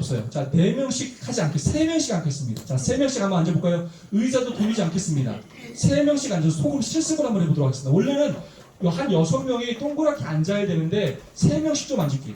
없어요. 자, 4명씩 하지 않겠습니다. 3명씩 앉겠습니다. 자, 3명씩 한번 앉아볼까요? 의자도 돌리지 않겠습니다. 3명씩 앉아서 소금 실습을 한번 해보도록 하겠습니다. 원래는 한 6명이 동그랗게 앉아야 되는데 3명씩 좀 앉을게요.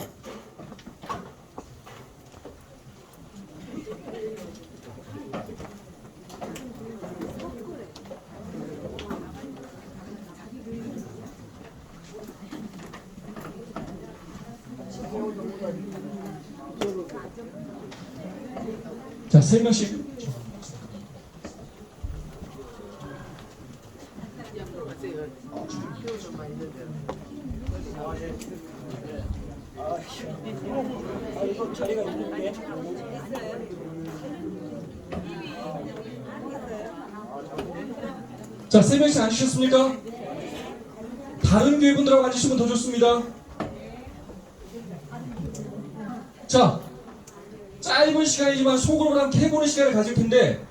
자, 3명씩. 이거 자리가 있는데. 자, 3명씩 앉으셨습니까? 다른 교회분들하고 앉으시면 더 좋습니다. 자, 짧은 시간이지만 속으로 함께 해보는 시간을 가질 텐데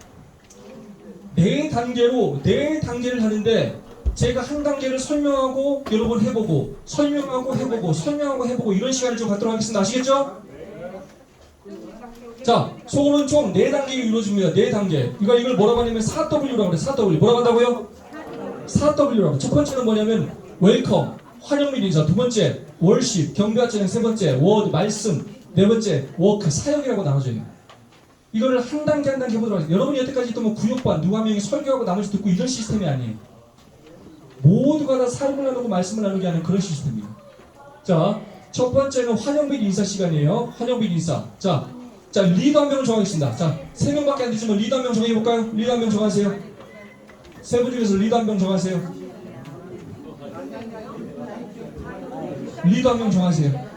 네 단계를 하는데 제가 한 단계를 설명하고 여러 번 해보고 설명하고 해보고 이런 시간을 좀 갖도록 하겠습니다. 아시겠죠? 자, 속으로는 총 4단계가 이루어집니다. 4단계. 이걸 뭐라고 하냐면 4W라고 그래요. 4W. 뭐라고 한다고요? 4W라고. 첫 번째는 뭐냐면 웰컴, 환영 및 인사. 두 번째 월십, 경배와 찬양. 세 번째 워드, 말씀. 네 번째 워크, 사역이라고 나눠져요. 이거를 한 단계 한 단계 해보도록 하겠습니다. 여러분이 여태까지 또 뭐 구역반 누구 한 명이 설교하고 나머지 듣고 이런 시스템이 아니에요. 모두가 다 삶을 나누고 말씀을 나누게 하는 그런 시스템이에요. 자, 첫 번째는 환영 및 인사 시간이에요. 환영 및 인사. 자, 리더 한 명을 정하겠습니다. 자, 3명밖에 안 되지만 리더 한 명 정해볼까요? 리더 한 명 정하세요. 세 분 중에서 리더 한 명 정하세요. 리더 한 명 정하세요.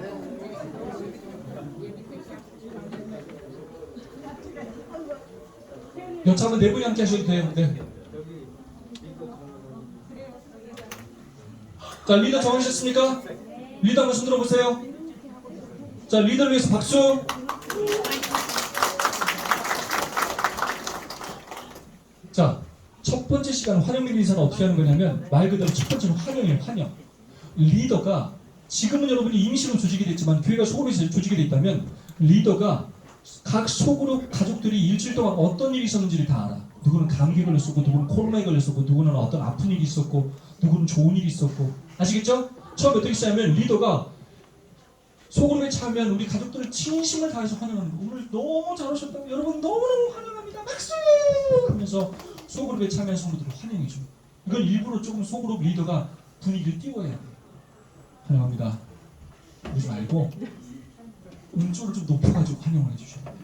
여차하면 4분이 함께 하셔도 돼요. 네. 자, 리더 정하셨습니까? 리더 한번 손 들어보세요. 자, 리더를 위해서 박수. 자, 첫 번째 시간 환영 및 인사는 어떻게 하는 거냐면 말 그대로 첫 번째는 환영이에요. 환영. 리더가 지금은 여러분이 임시로 조직이 됐지만 교회가 소그룹이 조직이 됐다면 리더가 각 소그룹 가족들이 일주일 동안 어떤 일이 있었는지를 다 알아. 누구는 감기에 걸렸었고, 누구는 코로나에 걸렸었고, 누구는 어떤 아픈 일이 있었고, 누구는 좋은 일이 있었고. 아시겠죠? 처음에 어떻게 시작하면 리더가 소그룹에 참여한 우리 가족들을 진심을 다해서 환영하는 거. 오늘 너무 잘 오셨다고, 여러분 너무너무 환영합니다. 박수! 하면서 소그룹에 참여한 성도들을 환영해줘. 이건 일부러 조금 소그룹 리더가 분위기를 띄워야 돼. 환영합니다. 그러지 말고 음조를 좀 높여가지고 환영을 해주셔야 돼요.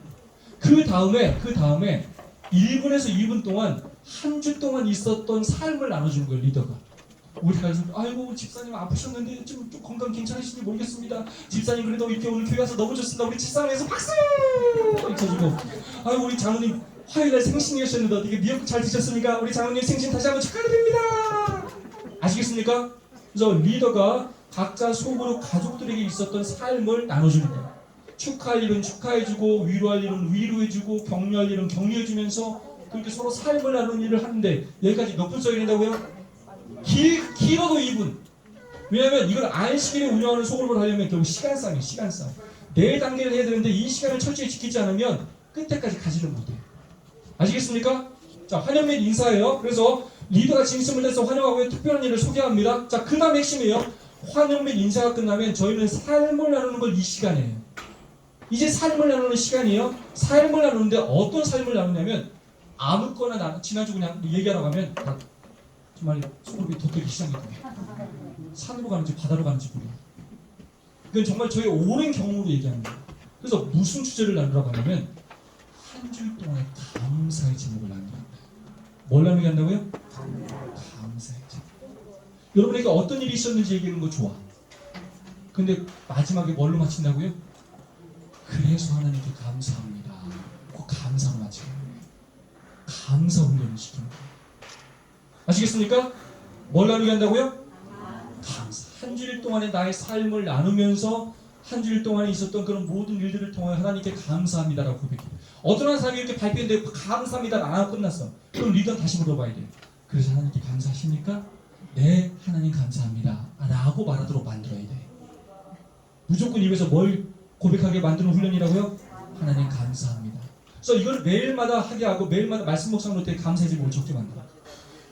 그 다음에 1분에서 2분 동안 한 주 동안 있었던 삶을 나눠주는 거예요. 리더가. 우리가 그래서 아이고 집사님 아프셨는데 좀 건강 괜찮으신지 모르겠습니다. 집사님 그래도 이렇게 오늘 교회 와서 너무 좋습니다. 우리 집사람에서 박수! 이렇게 해주고 아이고 우리 장로님 화요일날 생신이셨는데 어떻게 미역국 잘 드셨습니까? 우리 장로님 생신 다시 한번 축하드립니다. 아시겠습니까? 그래서 리더가 각자 속으로 가족들에게 있었던 삶을 나눠주는 거예요. 축하할 일은 축하해주고 위로할 일은 위로해주고 격려할 일은 격려해주면서 그렇게 서로 삶을 나누는 일을 하는데 여기까지 몇 분 써야 된다고요? 길어도 2분. 왜냐하면 이걸 안식일에 운영하는 소그룹을 하려면 결국 시간싸움이에요. 시간싸움. 4단계를 해야 되는데 이 시간을 철저히 지키지 않으면 끝에까지 가지를 못해요. 아시겠습니까? 자, 환영 및 인사예요. 그래서 리더가 진심을 내서 환영하고 특별한 일을 소개합니다. 자, 그 다음 핵심이에요. 환영 및 인사가 끝나면 저희는 삶을 나누는 걸 이 시간이에요. 이제 삶을 나누는 시간이에요. 삶을 나누는데 어떤 삶을 나누냐면 아무거나 지나치고 그냥 얘기하러 가면 정말 소그룹이 돋보이기 시작합니다. 산으로 가는지 바다로 가는지 몰라요. 이건 정말 저의 오랜 경험으로 얘기하는 거예요. 그래서 무슨 주제를 나누라고 하냐면 한 주 동안의 감사의 제목을 나누는 거예요. 뭘 나누게 한다고요? 감사의 제목. 여러분에게 어떤 일이 있었는지 얘기하는 거 좋아. 근데 마지막에 뭘로 마친다고요? 그래서 하나님께 감사합니다. 꼭 감사로 마치는 거예요. 감사 훈련을 시키는 거예요. 아시겠습니까? 뭘 나누게 한다고요? 감사. 한 주일 동안의 나의 삶을 나누면서 한 주일 동안에 있었던 그런 모든 일들을 통해 하나님께 감사합니다라고 고백해요. 어떤 한 사람이 이렇게 발표했는데 감사합니다 안 하고 끝났어. 그럼 리더는 다시 물어봐야 돼요. 그래서 하나님께 감사하십니까? 네, 하나님 감사합니다 라고 말하도록 만들어야 돼. 무조건 입에서 뭘 고백하게 만드는 훈련이라고요? 하나님 감사합니다. 그래서 이걸 매일마다 하게 하고 매일마다 말씀 묵상 노트에 감사의 제목을 적게 만들어.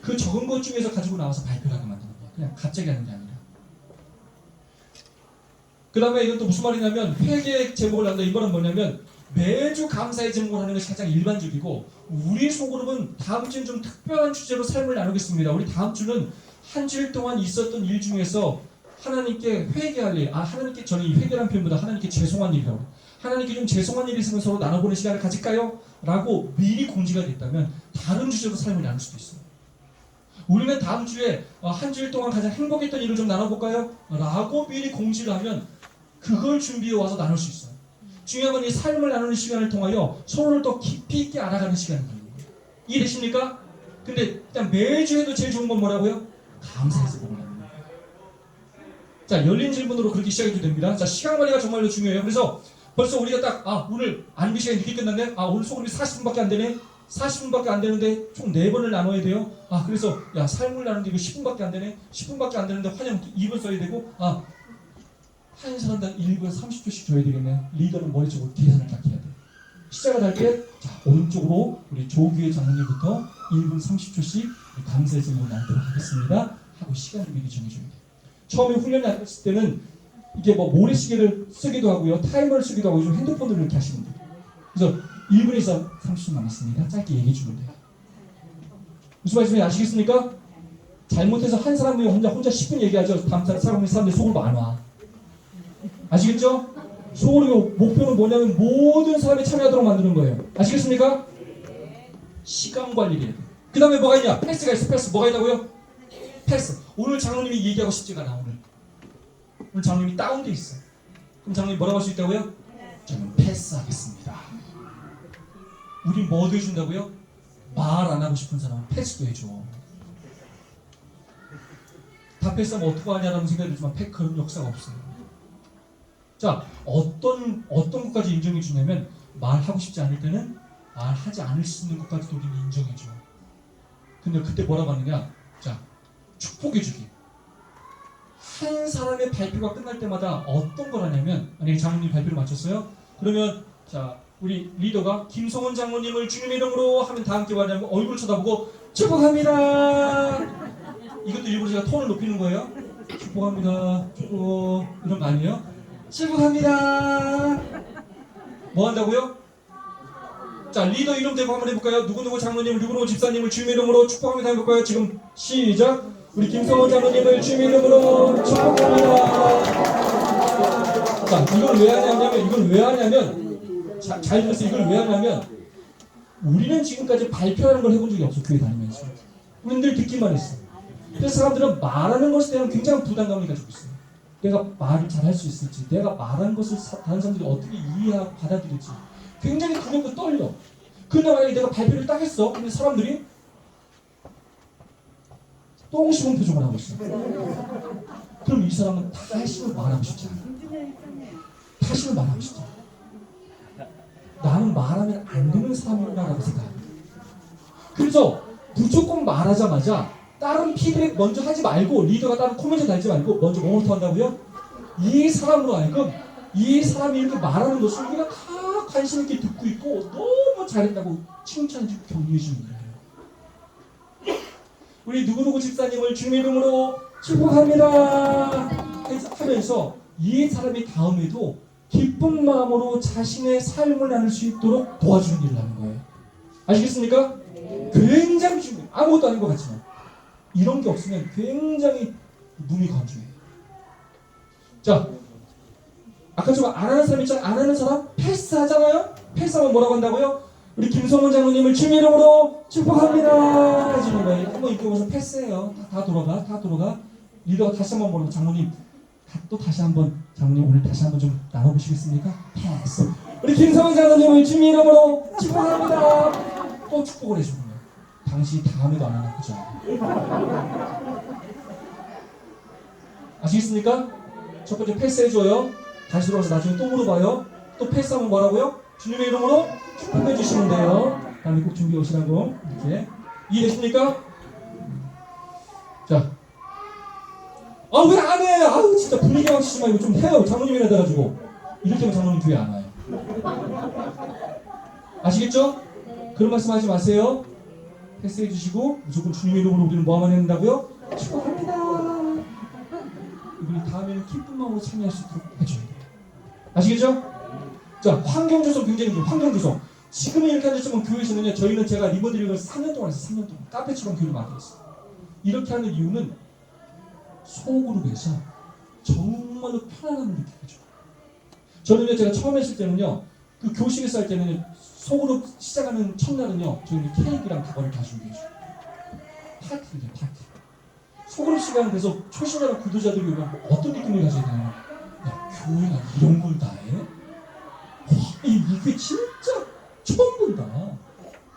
그 적은 것 중에서 가지고 나와서 발표를 하게 만드는 거예요. 그냥 갑자기 하는 게 아니라. 그 다음에 이건 또 무슨 말이냐면 회개의 제목을 한다. 이거는 뭐냐면 매주 감사의 제목을 하는 것이 가장 일반적이고 우리 소그룹은 다음 주는 좀 특별한 주제로 삶을 나누겠습니다. 우리 다음 주는 한 주일 동안 있었던 일 중에서 하나님께 회개할 일, 하나님께 저는 이 회개라는 표현보다 하나님께 죄송한 일이라고 하나님께 좀 죄송한 일이 있으면 서로 나눠보는 시간을 가질까요? 라고 미리 공지가 됐다면 다른 주제로 삶을 나눌 수도 있어요. 우리는 다음 주에 한 주일 동안 가장 행복했던 일을 좀 나눠볼까요? 라고 미리 공지를 하면 그걸 준비해 와서 나눌 수 있어요. 중요한 건 이 삶을 나누는 시간을 통하여 서로를 더 깊이 있게 알아가는 시간이 되는 거예요. 이해되십니까? 근데 일단 매주 해도 제일 좋은 건 뭐라고요? 감사해서 보는 거예요. 자, 열린 질문으로 그렇게 시작해도 됩니다. 자, 시간 관리가 정말로 중요해요. 그래서 벌써 우리가 딱 오늘 안비 시간이 늦게 끝났네? 오늘 소그룹이 40분밖에 안 되네? 40분밖에 안 되는데 총 4번을 나눠야 돼요? 그래서 야, 삶을 나누는데 이거 10분밖에 안 되네? 10분밖에 안 되는데 환영 2분 써야 되고 한 사람당 1분 30초씩 줘야 되겠네. 리더는 머릿속으로 계산을 딱 해야 돼. 시작을 할 때, 자, 오른쪽으로 우리 조규의 장로님부터 1분 30초씩 감사의 제목을 나누도록 하겠습니다. 하고 시간을 미리 정해줘야 돼. 처음에 훈련을 했을 때는 이게 뭐 모래시계를 쓰기도 하고요. 타이머를 쓰기도 하고 요즘 핸드폰으로 이렇게 하시면 돼요. 그래서 1분에서 30초 남았습니다. 짧게 얘기해주면 돼요. 무슨 말씀인지 아시겠습니까? 잘못해서 한 사람이 혼자 10분 얘기하죠. 다음 사람들 속으로 안 와. 아시겠죠? 소그룹의 목표는 뭐냐면 모든 사람이 참여하도록 만드는 거예요. 아시겠습니까? 시간 관리를 해야 돼. 그 다음에 뭐가 있냐? 패스가 있어. 패스. 뭐가 있다고요? 패스. 오늘 장로님이 얘기하고 싶지가 않아. 오늘 장로님이 다운돼 있어. 그럼 장로님이 뭐라고 할 수 있다고요? 저는 패스하겠습니다. 우리 뭐도 해준다고요? 말 안 하고 싶은 사람은 패스도 해줘. 다 패스하면 어떡하냐라는 생각이 들지만 그런 역사가 없어요. 자, 어떤 것까지 인정해 주냐면 말하고 싶지 않을 때는 말하지 않을 수 있는 것까지도 우리는 인정해 줘. 근데 그때 뭐라고 하느냐? 자, 축복해 주기. 한 사람의 발표가 끝날 때마다 어떤 걸 하냐면 만약에 장로님 발표를 마쳤어요? 그러면 자, 우리 리더가 김성원 장로님을 주님의 이름으로 하면 다 함께 말하면 얼굴을 쳐다보고 축복합니다. 이것도 일부러 제가 톤을 높이는 거예요. 축복합니다. 축복 이런 거 아니에요? 축복합니다. 뭐 한다고요? 자, 리더 이름 대고 한번 해볼까요? 누구누구 장로님을 누구누구 집사님을 주님의 이름으로 축복합니다 해볼까요? 지금 시작. 우리 김성원 장로님을 주님의 이름으로 축복합니다. 자, 이걸 왜 하냐면 잘 들으세요. 이걸 왜 하냐면 우리는 지금까지 발표하는 걸 해본 적이 없어. 교회 다니면서 우리는 늘 듣기만 했어. 그래서 사람들은 말하는 것에 대한 굉장한 부담감을 가지고 있어요. 내가 말을 잘 할 수 있을지, 내가 말한 것을 다른 사람들이 어떻게 이해하고 받아들일지 굉장히 두렵고 떨려. 근데 만약에 내가 발표를 딱 했어. 근데 사람들이 똥 씹은 표정을 하고 있어. 그럼 이 사람은 다시는 말하고 싶지 않아. 다시는 말하고 싶지 않아. 나는 말하면 안 되는 사람이구나라고 생각해. 그래서 무조건 말하자마자 다른 피드백 먼저 하지 말고 리더가 다른 코멘트 달지 말고 먼저 뭐부터 한다고요? 이 사람으로 하여금 이 사람이 이렇게 말하는 것을 우리가 다 관심 있게 듣고 있고 너무 잘했다고 칭찬해주고 격려해주는 거예요. 우리 누구누구 집사님을 주님의 이름으로 축복합니다 하면서 이 사람이 다음에도 기쁜 마음으로 자신의 삶을 나눌 수 있도록 도와주는 일을 하는 거예요. 아시겠습니까? 굉장히 중요해요. 아무것도 아닌 것 같지만 이런 게 없으면 굉장히 눈이 건조해요. 자, 아까 좀 안 하는 사람 있잖아요. 안 하는 사람 패스하잖아요. 패스하면 뭐라고 한다고요? 우리 김성원 장로님을 주님의 이름으로 축복합니다 해주는 거예요. 한번 이렇게 오면서 패스해요. 다 돌아가. 리더가 다시 한번 물어봐. 장로님 또 다시 한번 장로님 오늘 다시 한번 좀 나눠보시겠습니까? 패스. 우리 김성원 장로님을 주님의 이름으로 축복합니다. 또 축복을 해주는 거예요. 당신이 다음에도 안 하나 그죠? 아시겠습니까? 첫 번째 패스해줘요. 다시 들어와서 나중에 또 물어봐요. 또 패스하면 뭐라고요? 주님의 이름으로 축복해 주시면 돼요. 다음에 꼭 준비해 오시라고. 이렇게 이해되십니까? 자, 왜 안 해? 진짜 분위기 망치지 말고 좀 해요. 장로님이라 돼가지고 이렇게 하면 장로님 교회 안 와요. 아시겠죠? 그런 말씀 하지 마세요. 패스해 주시고 무조건 주님의 이름으로 우리는 뭐만 한다고요? 축복합니다. 우리 다음에는 기쁜 마음으로 참여할 수 있도록 해줘야 돼요. 아시겠죠? 자, 환경 조성 굉장히 중요해요. 환경 조성. 지금은 이렇게 앉았지만 교회에서는요, 저희는 제가 리버드링을 3년 동안 했어요. 3년 동안. 카페처럼 교회를 만들었어요. 이렇게 하는 이유는 소그룹에서 정말로 편안함을 느끼죠. 저는요, 제가 처음 했을 때는요, 그 교실에서 할 때는 소그룹 시작하는 첫날은요, 저희는 케이크랑 다과를 다 준비해줘요. 파티죠, 파티. 소그룹 시간은 그래서 초신자랑 구도자들이 오면 어떤 느낌을 가져야 되나요? 야, 교회가 이런 걸 다 해? 와, 이게 진짜 처음 본다.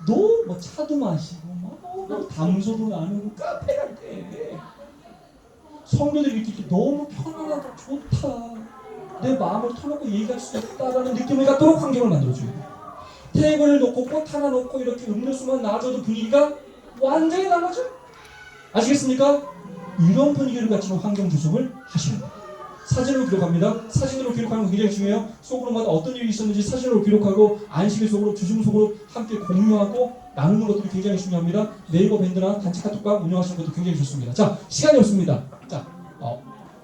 너 뭐 차도 마시고, 뭐 담소도 나누고, 카페 갈 때. 성도들이 이렇게 너무 편안하다, 좋다. 내 마음을 터놓고 얘기할 수 있다라는 느낌을 갖도록 환경을 만들어줘야 돼. 테이블을 놓고 꽃 하나 놓고 이렇게 음료수만 놔줘도 분위기가 완전히 달라져. 아시겠습니까? 이런 분위기를 갖추는 환경 조성을 하셔야 돼요. 사진으로 기록합니다. 사진으로 기록하는 거 굉장히 중요해요. 속으로마다 어떤 일이 있었는지 사진으로 기록하고 안식일 속으로, 주중 속으로 함께 공유하고 나누는 것들이 굉장히 중요합니다. 네이버 밴드나 단체 카톡방 운영하시는 것도 굉장히 좋습니다. 자, 시간이 없습니다. 자,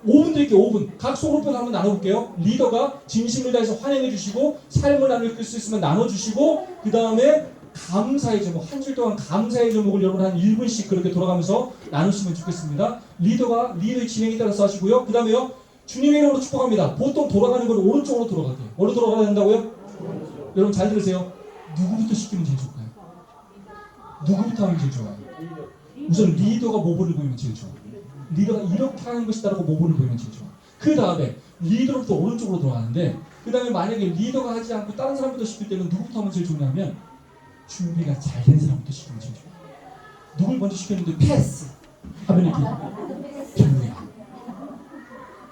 5분 드릴게요. 5분. 각 소그룹별 한번 나눠볼게요. 리더가 진심을 다해서 환영해 주시고 삶을 나눌 수 있으면 나눠주시고 그 다음에 감사의 제목, 한 줄 동안 감사의 제목을 여러분 한 1분씩 그렇게 돌아가면서 나누시면 좋겠습니다. 리더가 리더의 진행에 따라서 하시고요. 그 다음에요, 주님의 이름으로 축복합니다. 보통 돌아가는 건 오른쪽으로 돌아가세요. 어디로 돌아가야 된다고요? 여러분 잘 들으세요. 누구부터 시키면 제일 좋을까요? 누구부터 하면 제일 좋아요? 우선 리더가 모범을 보이면 제일 좋아요. 리더가 이렇게 하는 것이다라고 모범을 보이면 제일 좋아요. 그 다음에 리더로부터 오른쪽으로 돌아가는데 그 다음에 만약에 리더가 하지 않고 다른 사람부터 시킬 때는 누구부터 하면 제일 좋냐면 준비가 잘 된 사람부터 시키면 제일 좋아요. 누굴 먼저 시켰는데 패스 하면 이렇게 별로야.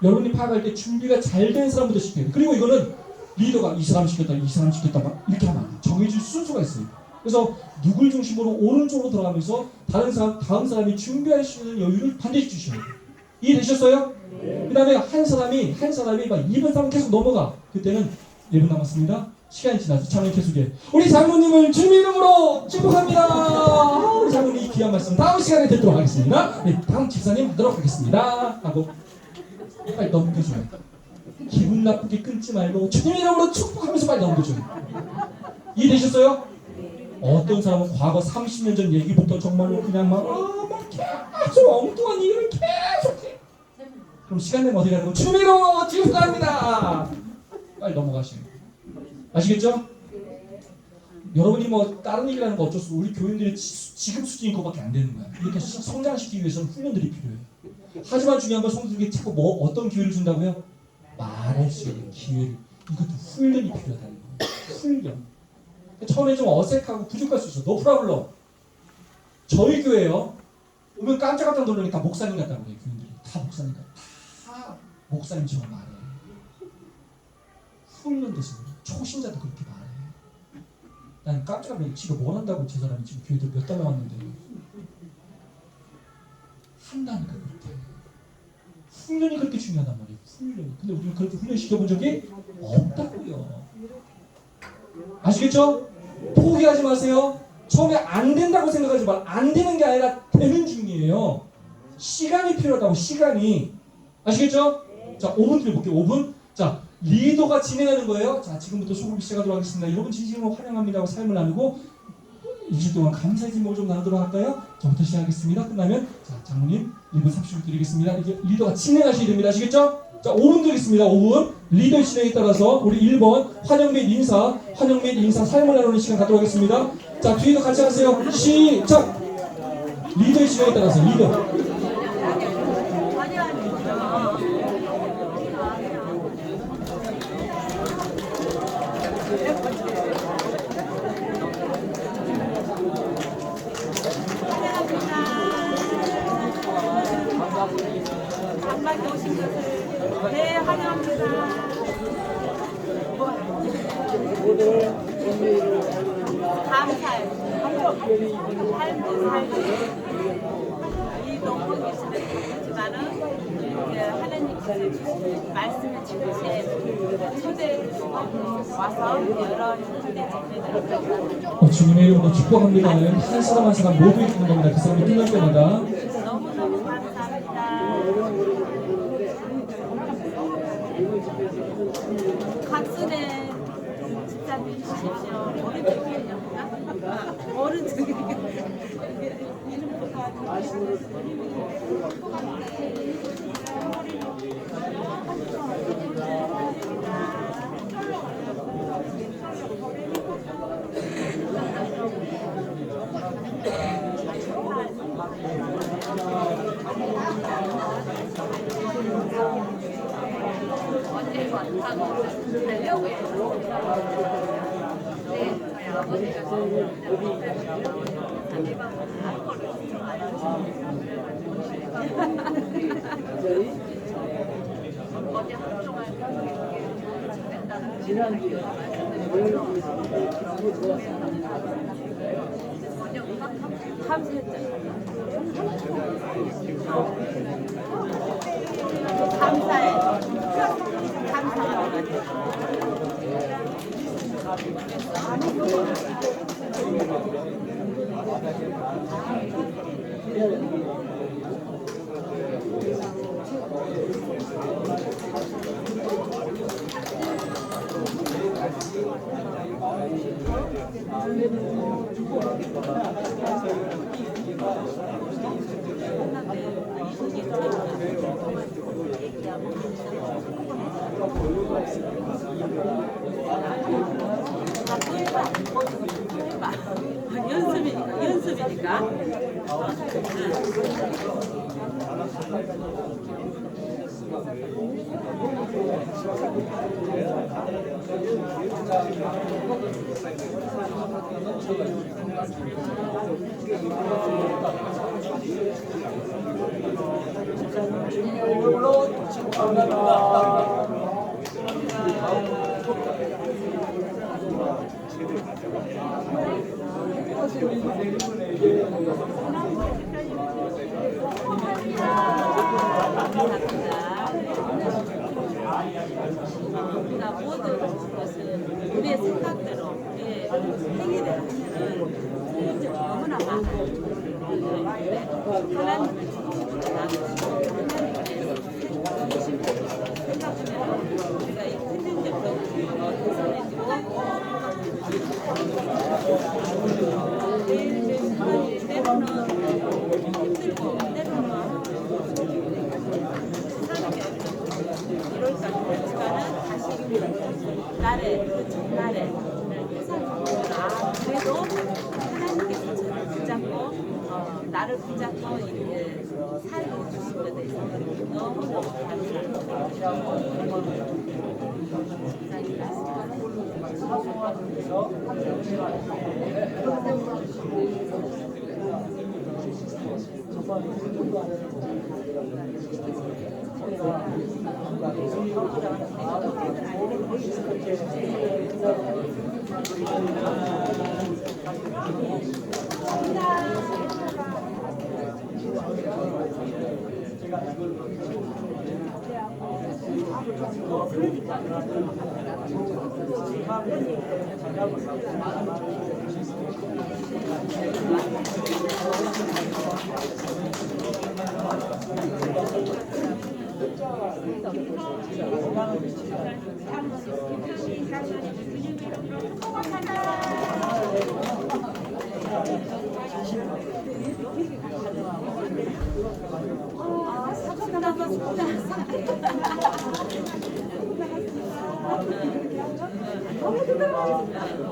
여러분이 파악할 때 준비가 잘 된 사람부터 시켜야 돼요. 그리고 이거는 리더가 이 사람 시켰다, 이 사람 시켰다 막 이렇게 하면 안 돼요. 정해질 순서가 있어요. 그래서 누굴 중심으로 오른쪽으로 들어가면서 다른 사람, 다음 사람이 준비할 수 있는 여유를 반드시 주셔야 돼요. 이해되셨어요? 네. 그 다음에 한 사람이 막 2분, 3분 계속 넘어가. 그때는 1분 남았습니다. 시간이 지나서 장로님 계속해. 우리 장로님을 주님 이름으로 축복합니다. 우리 장로님 이 귀한 말씀 다음 시간에 듣도록 하겠습니다. 네, 다음 집사님 하도록 하겠습니다. 하고 빨리 넘겨줘요. 기분 나쁘게 끊지 말고 주님 이름으로 축복하면서 빨리 넘겨줘요. 이해되셨어요? 어떤 사람은 과거 30년 전 얘기부터 정말로 그냥 막 계속 엉뚱한 얘기를 계속해. 그럼 시간 되면 어디 가는 거? 주님으로 축복합니다. 빨리 넘어가시는 거예요. 아시겠죠? 여러분이 뭐 다른 얘기를 하는 거 어쩔 수 없고 우리 교인들이 지금 수준인 것밖에 안 되는 거야. 이렇게 성장시키기 위해서는 훈련들이 필요해요. 하지만 중요한 건 성도들에게 자꾸 뭐 어떤 기회를 준다고요? 말할 수 있는 기회를. 이것도 훈련이 필요하다는 거예요. 훈련. 처음에 좀 어색하고 부족할 수 있어. 노 프라블럼. 저희 교회요. 오면 깜짝깜짝 놀라니까 목사님 같다고 그래요. 교인들이. 다 목사님 같다. 다 목사님처럼 말해. 훈련돼서 초신자도 그렇게 말해. 난 깜짝 놀라서 지가 뭘 한다고 저 사람이 지금 교회도 몇 달 나왔는데 한다니까 그렇게. 훈련이 그렇게 중요하단 말이에요. 훈련이. 근데 우리는 그렇게 훈련시켜본 적이 없다고요. 아시겠죠? 포기하지 마세요. 처음에 안 된다고 생각하지 말. 안 되는 게 아니라 되는 중이에요. 시간이 필요하다고. 시간이. 아시겠죠? 자, 5분 드려볼게요. 5분. 자, 리더가 진행하는 거예요. 자, 지금부터 소그룹 시작하도록 하겠습니다. 여러분 진심으로 환영합니다 하고 삶을 나누고 2주 동안 감사의 제목을 좀 나누도록 할까요? 저부터 시작하겠습니다. 끝나면 자, 장모님 1분 30초 드리겠습니다. 이게 리더가 진행하셔야 됩니다. 아시겠죠? 자, 5분 드리겠습니다. 5분. 리더의 진행에 따라서 우리 1번 환영 및 인사 삶을 나누는 시간 갖도록 하겠습니다. 자, 뒤에도 같이 하세요. 시작! 리더의 진행에 따라서 리더. 감사합니다. 오신 것을 네, 환영합니다. 감사해요. 삶도 살고 놓고 계시지만은 하나님께서 주신 말씀의 집에 초대해주시고 와서 여러 현대 집회들을 주님의 이름으로 축복합니다. 한 사람 한 사람 모두 있는 겁니다. 그 사람이 끝날 때마다. 너무너무 감사합니다. 각순에 집사님 주십시오. 오른쪽에 이름부터 언제 왔다고 하려고 해요. 네, 저희 아버지가 알코올을 엄청 많이 어제 하루 동안 잘했다는 지난주에 너무 좋았습니다. 감사해. 감사하는 것 연습이니까. 이름으로 축복합니다. 우리가 모든 것은 우리의 생각대로 우리의 행위를 하면은 틀린 점이 너무나 많아요. 하나님을 중심으로 나누고 하나님을 중심으로 생각하면 우리가 이 틀린 점도 개선해지고 매일매일 생각이 때로는 힘들고 때로는 세상에 이럴까 그렇지만은 다시 날에 그 전날에 그래도 하나님께서 저를 붙잡고 나를 붙잡고 이렇게 살게 해주신 것에 대해서 너무너무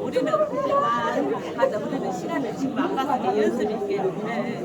우리는 맞아 우리는 시간을 지금 안 가서 연습이 있기 때문에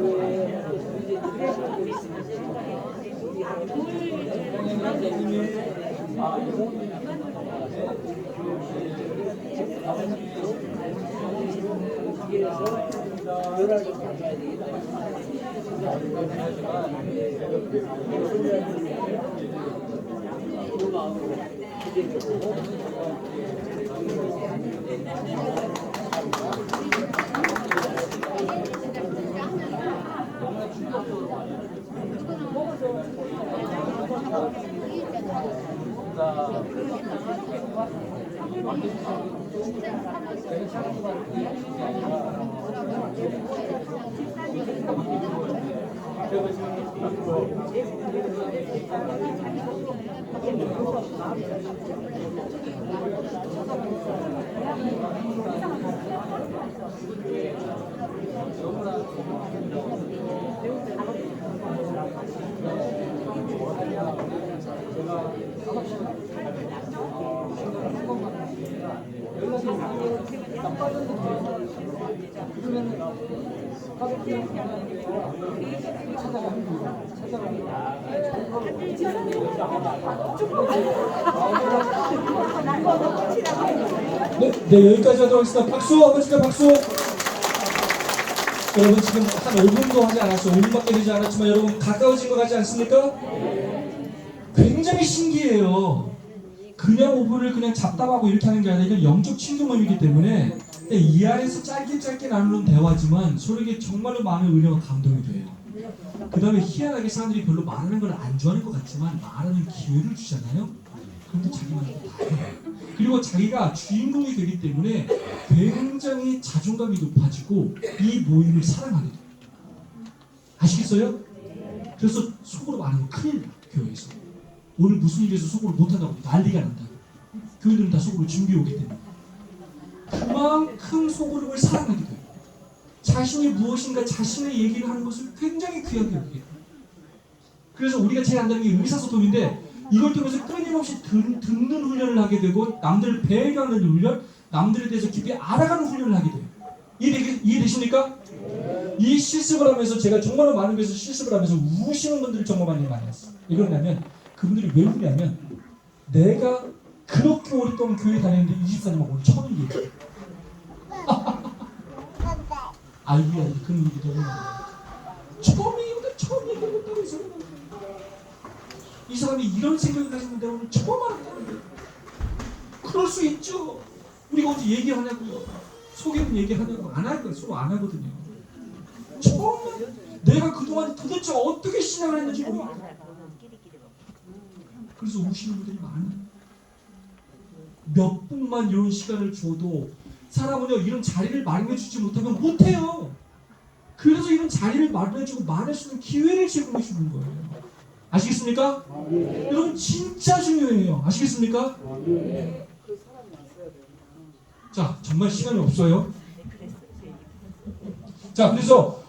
네, 여기까지 하도록 하겠습니다. 박수 한번 주세요. 박수. 여러분 지금 한 5분도 하지 않았어요. 5분밖에 되지 않았지만 여러분 가까워진 것 같지 않습니까? 굉장히 신기해요. 그냥 5분을 그냥 잡담하고 이렇게 하는 게 아니라 이건 영적 친교모임이기 때문에 이 안에서 짧게 나누는 대화지만 서로에게 정말로 많은 은혜와 감동이 돼요. 그 다음에 희한하게 사람들이 별로 말하는 걸 안 좋아하는 것 같지만 말하는 기회를 주잖아요. 그런데 자기만의 다 해요. 그리고 자기가 주인공이 되기 때문에 굉장히 자존감이 높아지고 이 모임을 사랑하게 돼요. 아시겠어요? 그래서 속으로 말하면 큰일 나요. 교회에서 오늘 무슨 일에서 속으로 못한다고 난리가 난다. 교회들은 다 속으로 준비해 오기 때문에 그만큼 속으로를 사랑하게 돼요. 자신이 무엇인가 자신의 얘기를 하는 것을 굉장히 귀하게 여기게 돼요. 그래서 우리가 제일 안다는 게 의사소통인데 이걸 통해서 끊임없이 듣는 훈련을 하게 되고 남들을 배려하는 훈련, 남들에 대해서 깊이 알아가는 훈련을 하게 돼요. 이해되십니까? 이 실습을 하면서 제가 정말 많은 곳에서 실습을 하면서 우시는 분들을 정말 많이 만났어요. 이러냐면 그분들이 왜 우냐면 내가 그렇게 오랫동안 교회 다녔는데 24년만 오늘 처음이에요. 아이고야 그런 얘기 너무 많아요. 처음이에요. 그랬다고 이 사람이 이런 생각을 가지는데 오늘 처음 알았다는데 그럴 수 있죠. 우리가 어디 얘기하냐고요. 속에는 얘기하냐고 안 할 거예요. 서로 안 하거든요. 처음에 내가 그동안 도대체 어떻게 신앙을 했는지 모르겠다. 그래서 우시는 분들이 많아요. 몇 분만 이런 시간을 줘도 사람은요 이런 자리를 마련해 주지 못하면 못해요. 그래서 이런 자리를 마련해 주고 말할 수 있는 기회를 제공해 주는 거예요. 아시겠습니까? 여러분 진짜 중요해요. 아시겠습니까? 자 정말 시간이 없어요. 자 그래서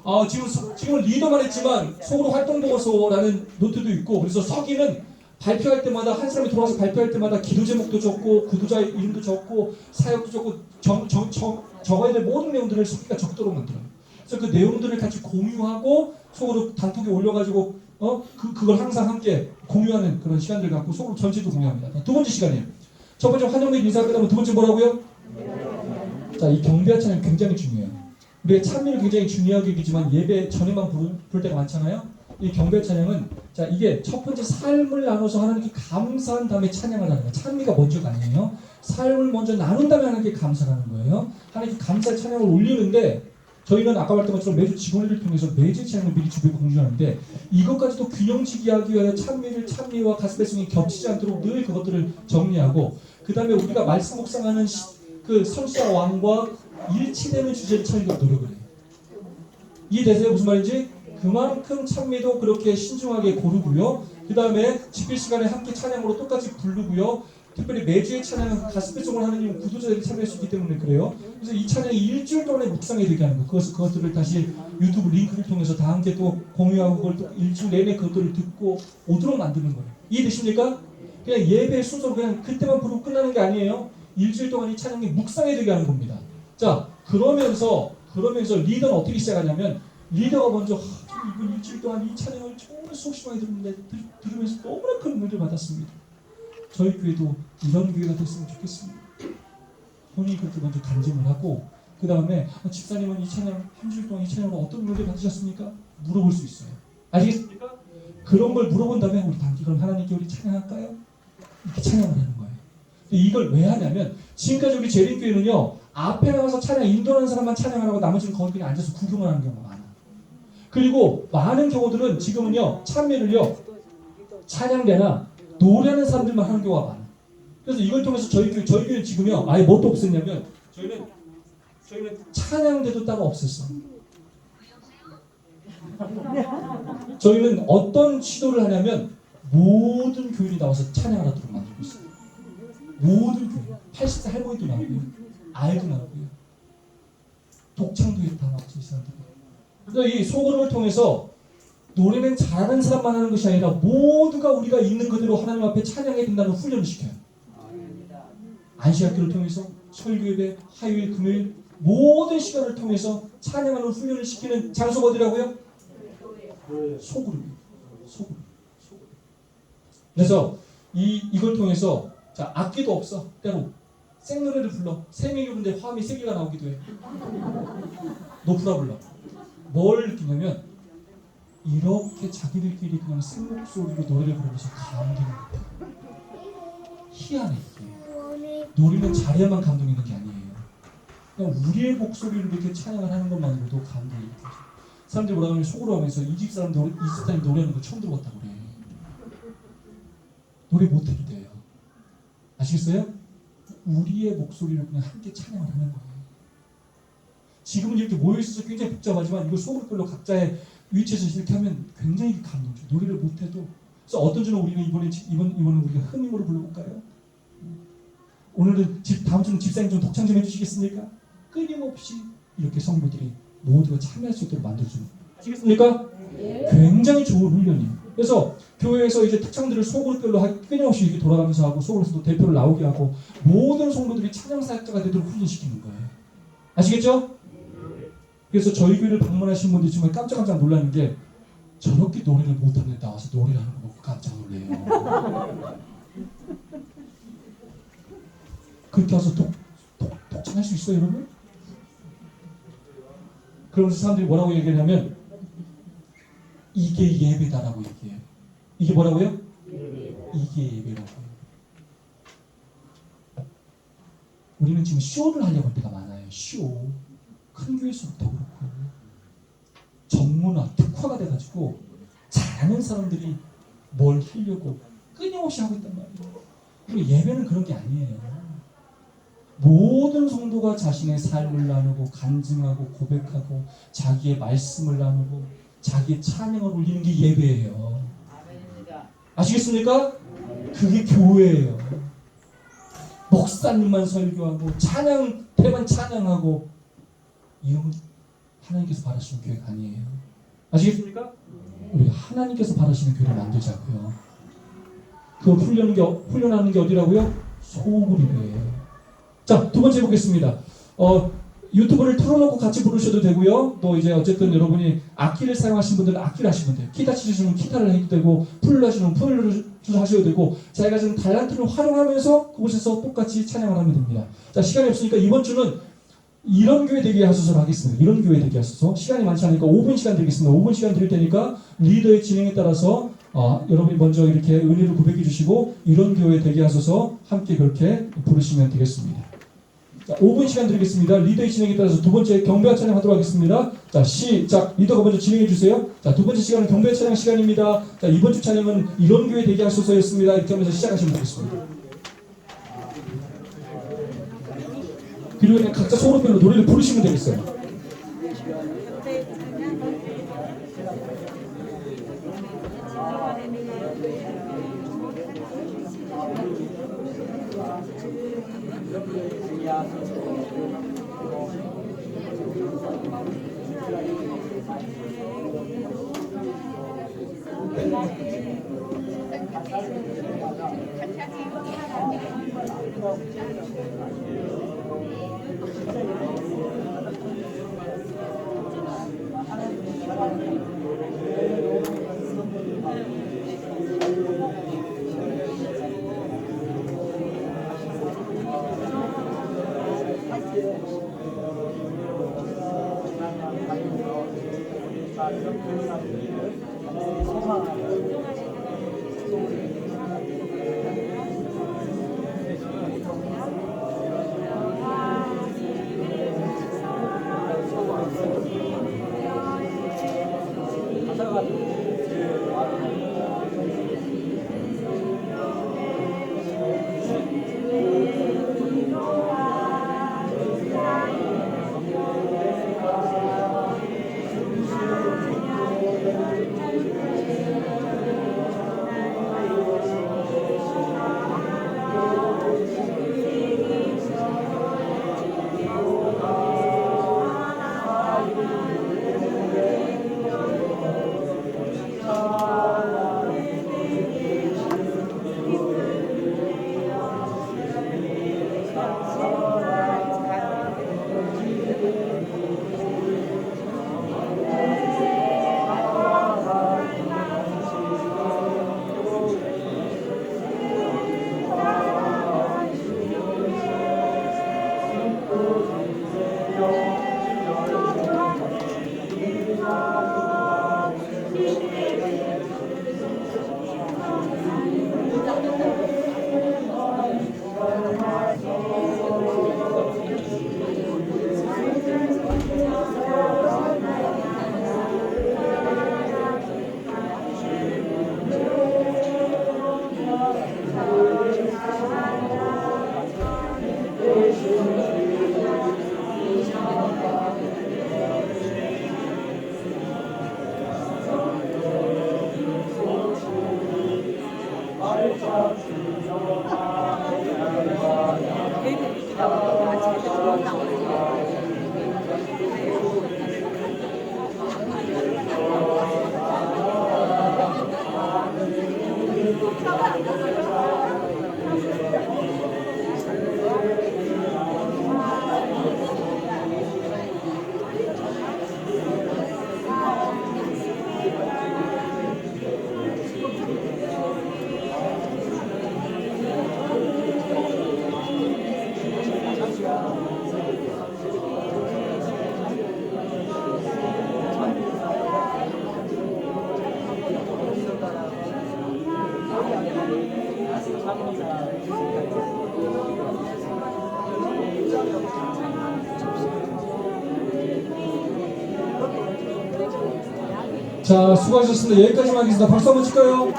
지금 리더만 했지만 속으로 활동보고서라는 노트도 있고 그래서 서기는 발표할 때마다 한 사람이 돌아와서 발표할 때마다 기도 제목도 적고 구두자 이름도 적고 사역도 적고 적어야 될 모든 내용들을 서기가 적도록 만들어요. 그래서 그 내용들을 같이 공유하고 속으로 단톡에 올려가지고 그걸 항상 함께 공유하는 그런 시간들 갖고 속으로 전체도 공유합니다. 두 번째 시간이에요. 첫 번째 환영및 인사 끝나면 두 번째 뭐라고요? 자, 이 경배 찬양 굉장히 중요해요. 우리가 찬미를 굉장히 중요하게 여기지만 예배 전에만 부를 때가 많잖아요. 이 경배 찬양은 자 이게 첫 번째 삶을 나눠서 하나님께 감사한 다음에 찬양을 하는 거예요. 찬미가 먼저가 아니에요. 삶을 먼저 나눈 다음에 하나님께 감사하는 거예요. 하나님께 감사 찬양을 올리는데 저희는 아까 말했던 것처럼 매주 직원들을 통해서 매주 찬양을 미리 준비해 공유하는데 이것까지도 균형지기 하기 위하여 찬미와 가스배송이 겹치지 않도록 늘 그것들을 정리하고 그 다음에 우리가 말씀 묵상하는 그 성시와 왕과 일치되는 주제를 찾으려고 노력을 해요. 이해되세요? 무슨 말인지? 그만큼 찬미도 그렇게 신중하게 고르고요. 그 다음에 집회 시간에 함께 찬양으로 똑같이 부르고요. 특별히 매주의 찬양은 가스배송을 하는 이유는 구도자들이 참여할 수 있기 때문에 그래요. 그래서 이 찬양이 일주일 동안에 묵상이 되게 하는 거. 그것들을 다시 유튜브 링크를 통해서 다 함께 또 공유하고 그걸 또 일주일 내내 그것들을 듣고 오도록 만드는 거예요. 이해되십니까? 그냥 예배 순서로 그냥 그때만 부르고 끝나는 게 아니에요. 일주일 동안 이 찬양이 묵상이 되게 하는 겁니다. 자, 그러면서 리더는 어떻게 시작하냐면 리더가 먼저 이번 일주일 동안 이 찬양을 정말 수없이 많이 들었는데 들으면서 너무나 큰 은혜를 받았습니다. 저희 교회도 이런 교회가 됐으면 좋겠습니다. 본인이 그렇게 먼저 간증을 하고 그 다음에 집사님은 이 찬양 한 주일 동안 이 찬양으로 어떤 은혜를 받으셨습니까? 물어볼 수 있어요. 아시겠습니까? 그런 걸 물어본 다음에 우리 단기 그럼 하나님께 우리 찬양할까요? 이렇게 찬양을 하는 거예요. 이걸 왜 하냐면 지금까지 우리 재림교회는요 앞에 나가서 찬양 인도하는 사람만 찬양을 하고 나머지는 거기 그냥 앉아서 구경을 하는 경우가 많아요. 그리고 많은 경우들은 지금은요 찬미를요 찬양대나 노래하는 사람들만 하는 경우가 많아요. 그래서 이걸 통해서 저희 교회는 지금요 아예 뭣도 없었냐면 저희는 저희는 찬양대도 따로 없었어. 저희는 어떤 시도를 하냐면 모든 교인이 나와서 찬양을 하도록 만들고 있어요. 모든 교인, 80세 할머니도 나오고요, 아이도 나오고요, 독창도 다 나오고 이 사람들이. 그래서 이 소그룹을 통해서 노래는 잘하는 사람만 하는 것이 아니라 모두가 우리가 있는 그대로 하나님 앞에 찬양해야 된다는 훈련을 시켜요. 안식학교를 통해서 설교예배, 화요일, 금요일 모든 시간을 통해서 찬양하는 훈련을 시키는 장소가 어디라고요? 소그룹이에요. 소그룹. 그래서 이걸 통해서 자, 악기도 없어. 때로 생노래를 불러. 세 명이 부르는데 화음이 세 개가 나오기도 해. 높으라 불러. 뭘 느끼냐면 이렇게 자기들끼리 그냥 생목소리로 노래를 부르면서 감동을 느껴요. 희한해 이게. 노래는 잘해야만 감동이 있는 게 아니에요. 그냥 우리의 목소리로 이렇게 찬양을 하는 것만으로도 감동이 느껴져. 사람들이 뭐라 하면 속으로 하면서 이 집 사람이 노래하는 거 처음 들어봤다고 그래. 노래 못해도 돼요. 아시겠어요? 우리의 목소리로 그냥 함께 찬양을 하는 거예요. 지금은 이렇게 모여있어서 굉장히 복잡하지만 이걸 소그룹별로 각자의 위치에서 이렇게 하면 굉장히 감동적. 노래를 못해도. 그래서 어떤 주는 우리는 이번은 우리가 흥임으로 불러볼까요? 오늘은 다음 주는 집사님 좀 독창 좀 해주시겠습니까? 끊임없이 이렇게 성도들이 모두가 참여할 수 있도록 만들어주는. 아시겠습니까? 굉장히 좋은 훈련이에요. 그래서 교회에서 이제 특창들을 소그룹별로 끊임없이 이렇게 돌아가면서 하고 소그룹에서도 대표를 나오게 하고 모든 성도들이 찬양 사역자가 되도록 훈련시키는 거예요. 아시겠죠? 그래서 저희 교회를 방문하신 분들이 정말 깜짝깜짝 놀라는 게 저렇게 노래를 못하는데 나와서 노래를 하는 거 보고 깜짝 놀래요. 그렇게 와서 독창할 수 있어요, 여러분? 그러면서 사람들이 뭐라고 얘기하냐면 이게 예배다라고 얘기해요. 이게 뭐라고요? 이게 예배라고 해요. 우리는 지금 쇼를 하려고 할 때가 많아요. 쇼. 큰 교회에서부터 그렇고 전문화, 특화가 돼가지고 잘하는 사람들이 뭘 하려고 끊임없이 하고 있단 말이에요. 그리고 예배는 그런 게 아니에요. 모든 성도가 자신의 삶을 나누고 간증하고 고백하고 자기의 말씀을 나누고 자기의 찬양을 올리는 게 예배예요. 아시겠습니까? 그게 교회예요. 목사님만 설교하고 찬양대만 찬양하고 이런 건 하나님께서 바라시는 교회가 아니에요. 아시겠습니까? 우리 하나님께서 바라시는 교회를 만들자고요. 그 훈련하는 게 어디라고요? 소그룹이에요. 자, 두 번째 보겠습니다. 유튜브를 틀어놓고 같이 부르셔도 되고요. 또 이제 어쨌든 여러분이 악기를 사용하시는 분들은 악기를 하시면 돼요. 기타 치시는 기타를 해도 되고, 풀을 하시는 풀을 하셔도 되고, 자기가 지금 달란트를 활용하면서 그곳에서 똑같이 찬양을 하면 됩니다. 자, 시간이 없으니까 이번 주는 이런 교회 되게 하소서를 하겠습니다. 이런 교회 되게 하소서. 시간이 많지 않으니까 5분 시간 드리겠습니다. 5분 시간 드릴 테니까 리더의 진행에 따라서 여러분이 먼저 이렇게 은혜를 고백해 주시고 이런 교회 되게 하소서 함께 그렇게 부르시면 되겠습니다. 자, 5분 시간 드리겠습니다. 리더의 진행에 따라서 두 번째 경배 찬양 하도록 하겠습니다. 자, 시작. 리더가 먼저 진행해 주세요. 자, 두 번째 시간은 경배 찬양 시간입니다. 자, 이번 주 찬양은 이런 교회 되게 하소서였습니다. 이렇게 하면서 시작하시면 되겠습니다. 그리고 그냥 각자 소그룹별로 노래를 부르시면 되겠어요. 자, 수고하셨습니다. 여기까지만 하겠습니다. 박수 한번 칠까요?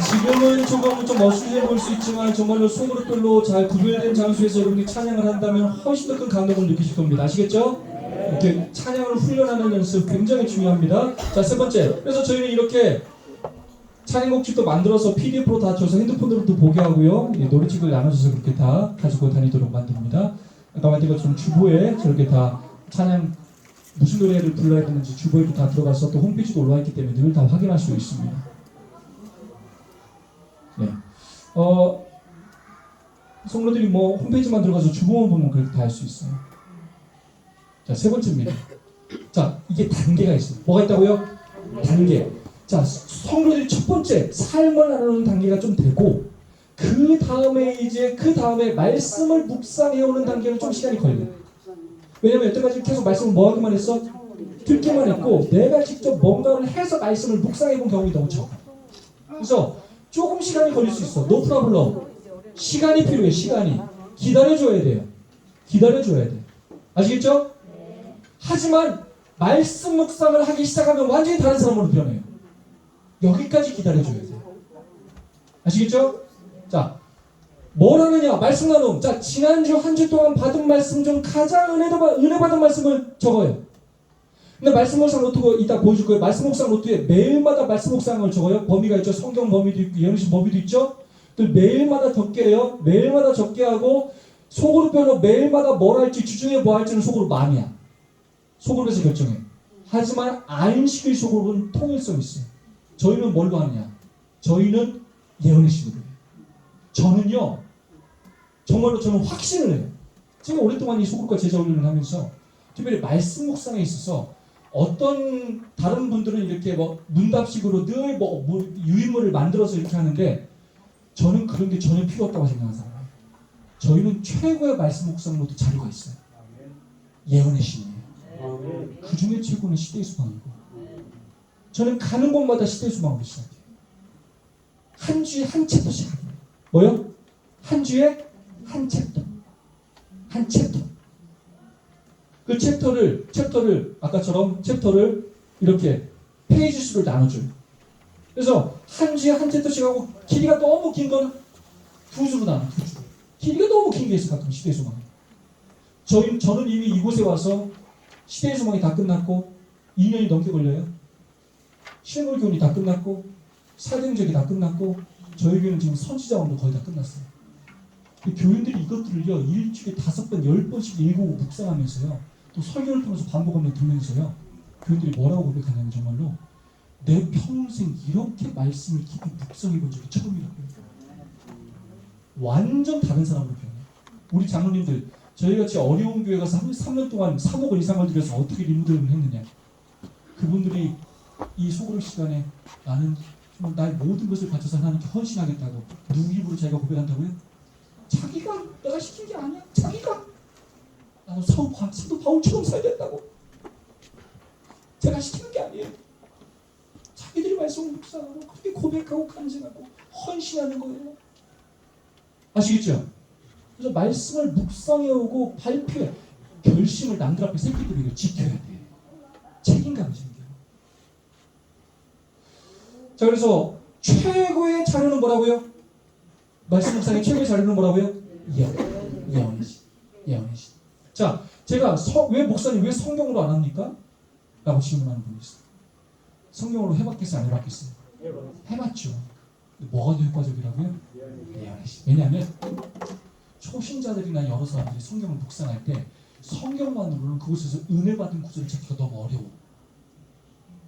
지금은 조금 좀 어수선해 보일 수 있지만 정말로 소그룹별로 잘 구별된 장소에서 여러분이 찬양을 한다면 훨씬 더 큰 감동을 느끼실 겁니다. 아시겠죠? 이렇게 찬양을 훈련하는 연습 굉장히 중요합니다. 자, 세 번째. 그래서 저희는 이렇게 찬양곡집도 만들어서 PDF로 다 줘서 핸드폰으로도 보게 하고요. 노래책을 나눠줘서 그렇게 다 가지고 다니도록 만듭니다. 아까 말한 것처럼 주보에 저렇게 다 찬양 무슨 노래를 불러야 되는지 주보에도 다 들어가서 또 홈페이지도 올라와 있기 때문에 늘 다 확인할 수 있습니다. 네. 성로들이 뭐 홈페이지만 들어가서 주보만 보면 그렇게 다 할 수 있어요. 자, 세 번째입니다. 자, 이게 단계가 있어요. 뭐가 있다고요? 단계. 자, 성로들이 첫 번째 삶을 나누는 단계가 좀 되고 그 다음에 말씀을 묵상해오는 단계는 좀 시간이 걸려요. 왜냐면 여태까지 계속 말씀을 뭐 하기만 했어? 듣기만 했고 내가 직접 뭔가를 해서 말씀을 묵상해본 경험이 너무 적어. 그래서 조금 시간이 걸릴 수 있어. No problem. 시간이 필요해. 시간이. 기다려줘야 돼요. 기다려줘야 돼. 아시겠죠? 하지만 말씀 묵상을 하기 시작하면 완전히 다른 사람으로 변해요. 여기까지 기다려줘야 돼요. 아시겠죠? 자, 뭘 하느냐? 말씀 나눔. 자, 지난주 한 주 동안 받은 말씀 중 가장 은혜 받은 말씀을 적어요. 근데 말씀 묵상 노트가 이따 보여줄 거예요. 말씀 묵상 노트에 매일마다 말씀 묵상을 적어요. 범위가 있죠. 성경 범위도 있고 예언신 범위도 있죠. 또 매일마다 적게 해요. 매일마다 적게 하고 소그룹별로 매일마다 뭘 할지 주중에 뭐 할지는 소그룹 마음이야. 소그룹에서 결정해. 하지만 안식일 소그룹은 통일성이 있어요. 저희는 뭘로 하느냐? 저희는 예언의 신으로 해요. 저는요. 정말로 저는 확신을 해요. 제가 오랫동안 이 소그룹과 제자 훈련을 하면서 특별히 말씀 묵상에 있어서 어떤 다른 분들은 이렇게 뭐 문답식으로 늘 뭐 유인물을 만들어서 이렇게 하는데 저는 그런 게 전혀 필요 없다고 생각하는 사람이에요. 저희는 최고의 말씀 묵상으로도 자료가 있어요. 예언의 신이에요. 그 중에 최고는 시대의 수방이고 저는 가는 곳마다 시대의 수방으로 시작해요. 한 주에 한 챕터씩 하기로 해요. 뭐요? 한 주에 한 챕터. 한 챕터. 그 챕터를 아까처럼 챕터를 이렇게 페이지 수를 나눠줘요. 그래서 한 주에 한 챕터씩 하고 길이가 너무 긴 건 두 주로 나눠. 두 주. 길이가 너무 긴 게 있어 가끔 시대의 소망이. 저는 이미 이곳에 와서 시대의 소망이 다 끝났고 2년이 넘게 걸려요. 실물 교훈이 다 끝났고 사경적이 다 끝났고 저희 교회는 지금 선지자원도 거의 다 끝났어요. 교인들이 이것들을요 일주일에 5번, 10번씩 읽고 묵상하면서요 또 설교를 통해서 반복하며 들으면서요 교인들이 뭐라고 고백하냐면 정말로 내 평생 이렇게 말씀을 깊이 묵상해 본 적이 처음이라고요. 완전 다른 사람으로 변해요. 우리 장로님들 저희같이 어려운 교회 가서 3년 동안 3억 이상을 들여서 어떻게 리무드를 했느냐. 그분들이 이 소그룹 시간에 나는 나의 모든 것을 바쳐서 하나님께 헌신하겠다고 누구 입으로 자기가 고백한다고요? 자기가 내가 시킨 게 아니야. 자기가 나는 사도 바울처럼 살겠다고. 제가 시키는 게 아니에요. 자기들이 말씀을 묵상하고 그렇게 고백하고 간증하고 헌신하는 거예요. 아시겠죠? 그래서 말씀을 묵상해오고 발표해 결심을 남들 앞에 새끼들이 이걸 지켜야 돼. 책임감이 생겨요. 자, 그래서 최고의 자료는 뭐라고요? 말씀 묵상의 최고의 자료는 뭐라고요? 예언이지. 예언이지. 자, 제가 왜 목사님 왜 성경으로 안 합니까? 라고 질문하는 분이 있어요. 성경으로 해봤겠어요? 안 해봤겠어요? 해봤죠. 뭐가 더 효과적이라고요? 예언이지. 왜냐하면 초신자들이나 여러 사람들이 성경을 묵상할 때 성경만으로는 그곳에서 은혜 받은 구절을 찾기가 너무 어려워.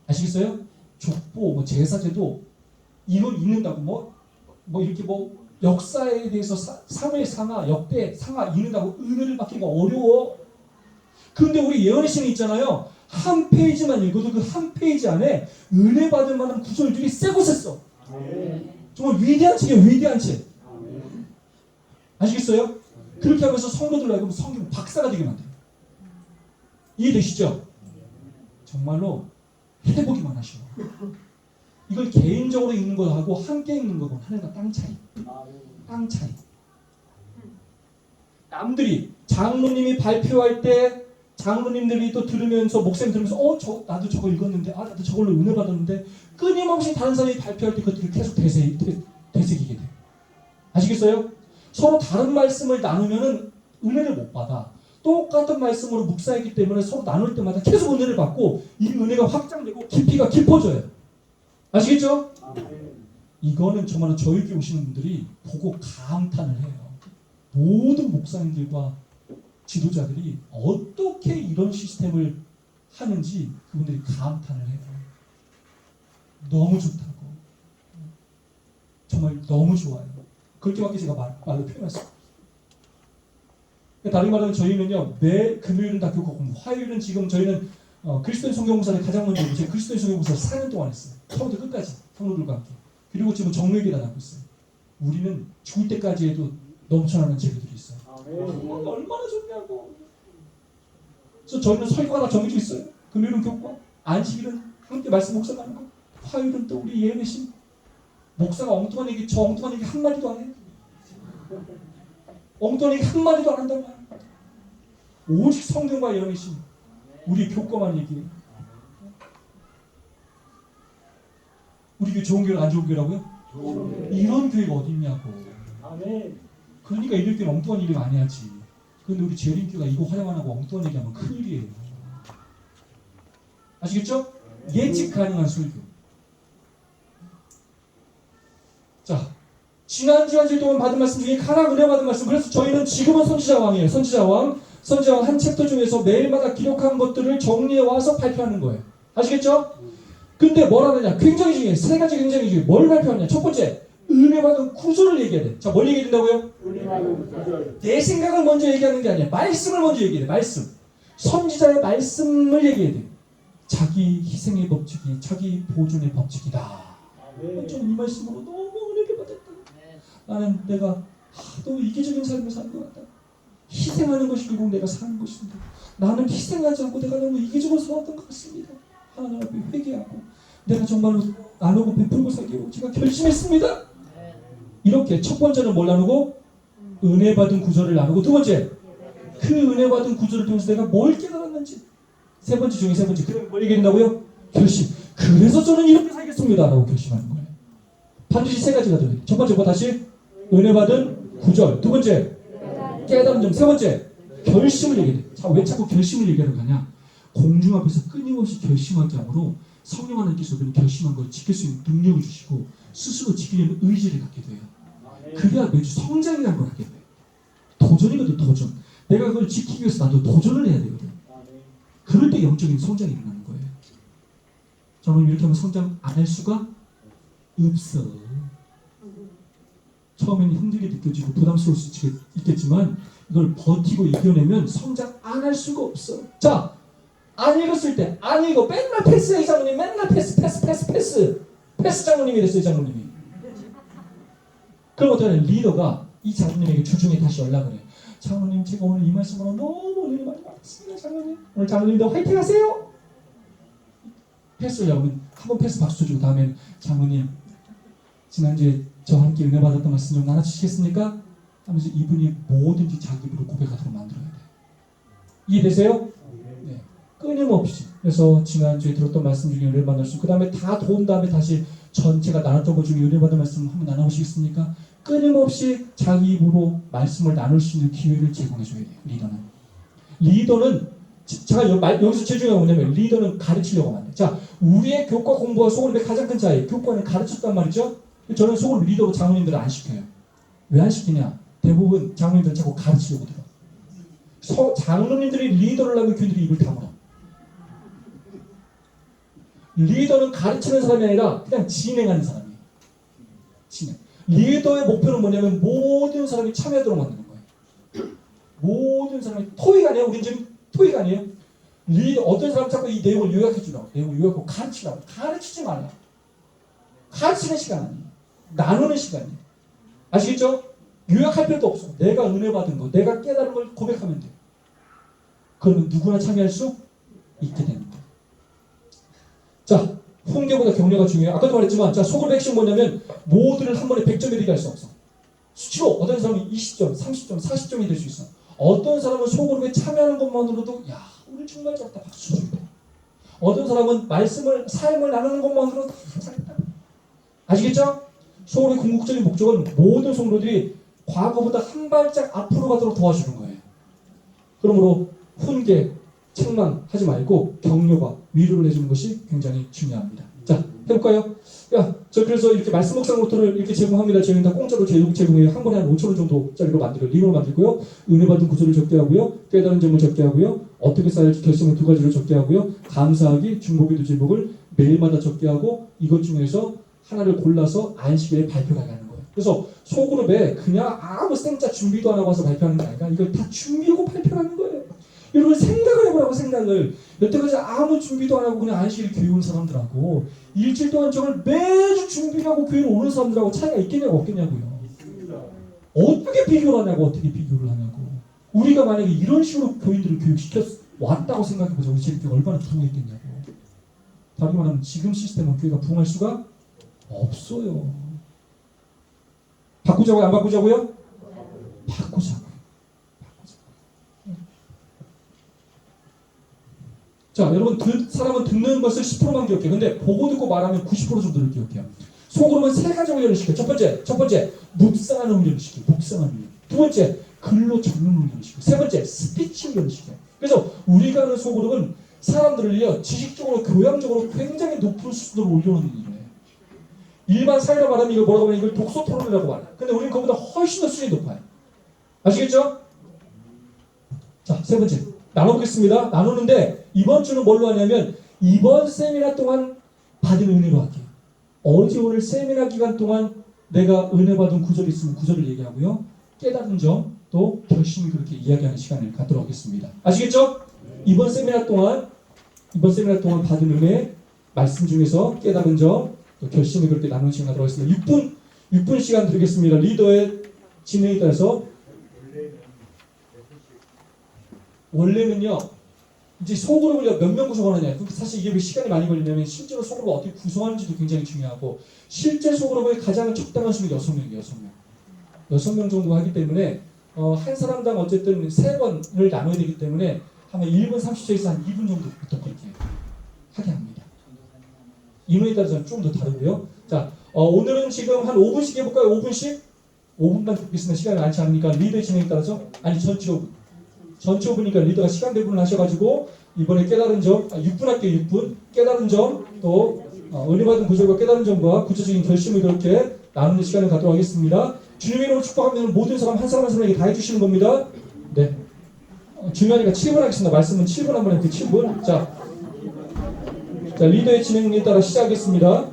아시겠어요? 족보, 뭐 제사제도 이걸 읽는다고 뭐 이렇게 뭐 역사에 대해서 사회 상하, 역대 상하 읽는다고 은혜를 받기가 어려워. 그런데 우리 예언의 신이 있잖아요. 한 페이지만 읽어도 그 한 페이지 안에 은혜 받을 만한 구절들이 쎄고셌어. 정말 위대한 책이에요. 위대한 책. 아시겠어요? 그렇게 하면서 성도들로 하여금 성경 박사가 되게 만들어요. 이해되시죠? 정말로 해보기만 하시오. 이걸 개인적으로 읽는 거하고 함께 읽는 거하고 하늘과 땅 차이. 땅 차이. 남들이 장로님이 발표할 때 장로님들이 또 들으면서 목사님 들으면서 나도 저거 읽었는데 나도 저걸로 은혜 받았는데 끊임없이 다른 사람이 발표할 때 그것들을 계속 되새기게 돼요. 아시겠어요? 서로 다른 말씀을 나누면은 은혜를 못 받아. 똑같은 말씀으로 묵상했기 때문에 서로 나눌 때마다 계속 은혜를 받고 이 은혜가 확장되고 깊이가 깊어져요. 아시겠죠? 이거는 정말 저희 교회 오시는 분들이 보고 감탄을 해요. 모든 목사님들과 지도자들이 어떻게 이런 시스템을 하는지 그분들이 감탄을 해요. 너무 좋다고. 정말 너무 좋아요. 그렇게밖에 제가 말로 표현할 수 없어요. 다른 말하면 저희는요, 매 금요일은 다 교과 공부, 화요일은 지금 저희는 그리스도인 성경공사를 가장 먼저 하고 제가 그리스도인 성경공사를 4년 동안 했어요. 처음부터 끝까지 성도들과 함께. 그리고 지금 정례기를 하고 있어요. 우리는 죽을 때까지 해도 넘쳐나는 재료들이 있어요. 얼마나 좋냐고. 그래서 저희는 설교가 다 정해져 있어요. 금요일은 교과, 안식일은 함께 말씀 목사 가는 거, 화요일은 또 우리 예배신. 목사가 엉뚱한 얘기, 저 엉뚱한 얘기 한마디도 안 해요. 엉뚱한 얘기 한마디도 안 한단 말이에요. 오직 성경과 예언이신 우리 교과만 얘기해요. 우리 교회 좋은 교회가 안 좋은 교회라고요? 이런 교회가 어딨냐고. 그러니까 이럴 때는 엉뚱한 얘기 많이 하지. 그런데 우리 재림교가 이거 활용 안 하고 엉뚱한 얘기하면 큰일이에요. 아시겠죠? 예측 가능한 설교. 자, 지난주 한 주 동안 받은 말씀 중에 가장 은혜 받은 말씀. 그래서 저희는 지금은 선지자왕이에요. 선지자왕 한 챕터 중에서 매일마다 기록한 것들을 정리해 와서 발표하는 거예요. 아시겠죠? 근데 뭘 하느냐? 굉장히 중요해. 세 가지 굉장히 중요해. 뭘 발표하느냐? 첫 번째, 은혜 받은 구조를 얘기해야 돼. 자, 뭘 얘기해야 된다고요? 내 생각을 먼저 얘기하는 게 아니야. 말씀을 먼저 얘기해야 돼. 말씀. 선지자의 말씀을 얘기해야 돼. 자기 희생의 법칙이 자기 보존의 법칙이다. 저는 이 말씀으로 너무 은혜를 받았다. 나는 내가 너무 이기적인 삶을 사는 것 같다. 희생하는 것이 결국 내가 사는 것인데 나는 희생하지 않고 내가 너무 이기적으로 살았던 것 같습니다. 하나님 앞에 회개하고 내가 정말로 나누고 베풀고 살기로 제가 결심했습니다. 이렇게 첫 번째는 뭘 나누고? 은혜 받은 구절을 나누고, 두 번째, 그 은혜 받은 구절을 통해서 내가 뭘 깨달았는지, 세 번째 중에 세 번째, 그러면 뭘 얘기한다고요? 결심. 그래서 저는 이렇게 살겠습니다 라고 결심하는 거예요. 반드시 세 가지가 들어요. 첫 번째 뭐 다시? 은혜 받은 구절. 두 번째, 깨달은 점. 세 번째, 결심을 얘기해. 자, 왜 자꾸 결심을 얘기하는 거냐? 공중 앞에서 끊임없이 결심하게 함으로 성령 하나님께서 우리는 결심한 걸 지킬 수 있는 능력을 주시고 스스로 지키려는 의지를 갖게 돼요. 그래야 매주 성장이라는 걸 하게 돼요. 도전이거든, 도전. 내가 그걸 지키기 위해서 나도 도전을 해야 되거든. 그럴 때 영적인 성장이 일어나는 거예요. 저는 이렇게 하면 성장 안 할 수가 없어. 처음에는 힘들게 느껴지고 부담스러울 수 있겠지만 이걸 버티고 이겨내면 성장 안 할 수가 없어. 자, 안 읽었을 때, 안 읽어. 맨날 패스해, 이 장로님. 맨날 패스 장로님이 됐어요, 이 장로님이. 그럼 어떻게 하냐? 리더가 이 장로님에게 주중에 다시 연락을 해요. 장로님, 제가 오늘 이 말씀으로 너무 은혜 많이 받았습니다, 장로님. 오늘 장로님도 화이팅 하세요! 패스를 하면 한번 패스 박수 주고 다음엔 장로님, 지난주에 저와 함께 은혜 받았던 말씀 좀 나눠주시겠습니까? 하면서 이분이 뭐든지 자기 입으로 고백하도록 만들어야 돼요. 이해되세요? 네. 끊임없이. 그래서 지난주에 들었던 말씀 중에 은혜 받을 수, 그 다음에 다 도운 다음에 다시 전체가 나눴던 것 중에 은혜 받은 말씀 한번 나눠보시겠습니까? 끊임없이 자기 입으로 말씀을 나눌 수 있는 기회를 제공해줘야 돼요. 리더는 제가 여기서 제일 중요한 건 뭐냐면 리더는 가르치려고 합니다. 자, 우리의 교과 공부와 소그룹의 가장 큰 차이, 교과는 가르쳤단 말이죠. 저는 소그룹 리더로 장로님들을 안 시켜요. 왜 안 시키냐? 대부분 장로님들은 자꾸 가르치려고 들어. 장로님들이 리더를 하면 교인들이 입을 다물어. 리더는 가르치는 사람이 아니라 그냥 진행하는 사람이에요. 진행. 리더의 목표는 뭐냐면 모든 사람이 참여하도록 만드는 거예요. 모든 사람이 토익 아니에요? 우린 지금 토익 아니에요? 리더, 어떤 사람 자꾸 이 내용을 요약해 주라고. 내용을 요약하고 가르치라고. 가르치지 말라. 가르치는 시간 아니에요. 나누는 시간이에요. 아시겠죠? 요약할 필요도 없어. 내가 은혜 받은 거, 내가 깨달은 걸 고백하면 돼요. 그러면 누구나 참여할 수 있게 됩니다. 자, 훈계보다 격려가 중요해요. 아까도 말했지만, 자, 소그룹 핵심 뭐냐면 모두를 한 번에 100점에 되게 할 수 없어. 수치로 어떤 사람이 20점, 30점, 40점이 될 수 있어. 어떤 사람은 소그룹에 참여하는 것만으로도 야 오늘 정말 잘했다 박수 주고, 어떤 사람은 삶을 나누는 것만으로도 잘했다. 아시겠죠? 소그룹의 궁극적인 목적은 모든 성도들이 과거보다 한 발짝 앞으로 가도록 도와주는 거예요. 그러므로 훈계, 책망하지 말고 격려와 위로를 해주는 것이 굉장히 중요합니다. 자, 해볼까요? 그래서 이렇게 말씀 묵상 노트를 이렇게 제공합니다. 저희는 다 공짜로 제공해요. 한 번에 한 5,000원 정도짜리로 리노로 만들고요. 은혜 받은 구절을 적게 하고요. 깨달은 점을 적게 하고요. 어떻게 쌓일지 결심을 2가지로 적게 하고요. 감사하기, 중복기도 제목을 매일마다 적게 하고, 이것 중에서 하나를 골라서 안식일에 발표하게 하는 거예요. 그래서 소그룹에 그냥 아무 생짜 준비도 안 하고 와서 발표하는 게 아니라 이걸 다 준비하고 발표하는 거예요. 여러분 생각을 해보라고. 생각을 여태까지 아무 준비도 안 하고 그냥 안식일 교회 온 사람들하고 일주일 동안 저걸 매주 준비하고 교회를 오는 사람들하고 차이가 있겠냐고 없겠냐고요. 어떻게 비교를 하냐고. 어떻게 비교를 하냐고. 우리가 만약에 이런 식으로 교인들을 교육시켜 왔다고 생각해보자. 우리 제일 얼마나 부흥했겠냐고. 다시 말하면 지금 시스템은 교회가 부흥할 수가 없어요. 바꾸자고요? 안 바꾸자고요? 바꾸자고요. 자, 여러분 사람은 듣는 것을 10%만 기억해요. 근데 보고 듣고 말하면 90% 정도를 기억해요. 속으로는 3가지 훈련을 시켜요. 첫 번째 묵상하는 훈련을 시켜요. 묵상하는 훈련. 2번째 글로 적는 훈련을 시켜요. 3번째 스피치 훈련을 시켜요. 그래서 우리가 하는 소그룹은 사람들을요 지식적으로 교양적으로 굉장히 높은 수준으로 올려놓는 일이에요. 일반 사회로 말하면 이걸 뭐라고 하면 이걸 독서 토론이라고 말해요. 근데 우리는 그보다 훨씬 더 수준이 높아요. 아시겠죠? 자, 3번째 나눠보겠습니다. 나누는데 이번 주는 뭘로 하냐면 이번 세미나 동안 받은 은혜로 할게요. 어제 오늘 세미나 기간 동안 내가 은혜 받은 구절이 있으면 구절을 얘기하고요. 깨달은 점 또 결심이 그렇게 이야기하는 시간을 갖도록 하겠습니다. 아시겠죠? 이번 세미나 동안 받은 은혜 말씀 중에서 깨달은 점 또 결심이 그렇게 나누는 시간 갖도록 하겠습니다. 6분 시간 드리겠습니다. 리더의 진행에 따라서 원래는요 이제 소그룹을 몇 명 구성하느냐. 사실 이게 왜 시간이 많이 걸리냐면 실제로 소그룹을 어떻게 구성하는지도 굉장히 중요하고, 실제 소그룹의 가장 적당한 수는 6명이에요. 6명 정도 하기 때문에 한 사람당 어쨌든 3번을 나눠야 되기 때문에 아마 1분 30초에서 한 2분 정도부터 그렇게 하게 합니다. 인원에 따라서는 좀 더 다르고요. 자, 오늘은 지금 한 5분씩 해볼까요? 5분씩? 5분만 듣겠습니다. 시간이 많지 않으니까 리더의 진행에 따라서. 아니 전체 5분. 전체 5분이니까 리더가 시간 배분을 하셔가지고 이번에 깨달은 점, 6분 할게요. 6분. 깨달은 점, 또 은혜 받은 구절과 깨달은 점과 구체적인 결심을 그렇게 나누는 시간을 갖도록 하겠습니다. 주님의 이름으로 축복하면 모든 사람 한 사람에게 다 해주시는 겁니다. 네. 중요하니까 7분 하겠습니다. 말씀은 7분 한번 해볼게요. 7분. 자, 리더의 진행에 따라 시작하겠습니다.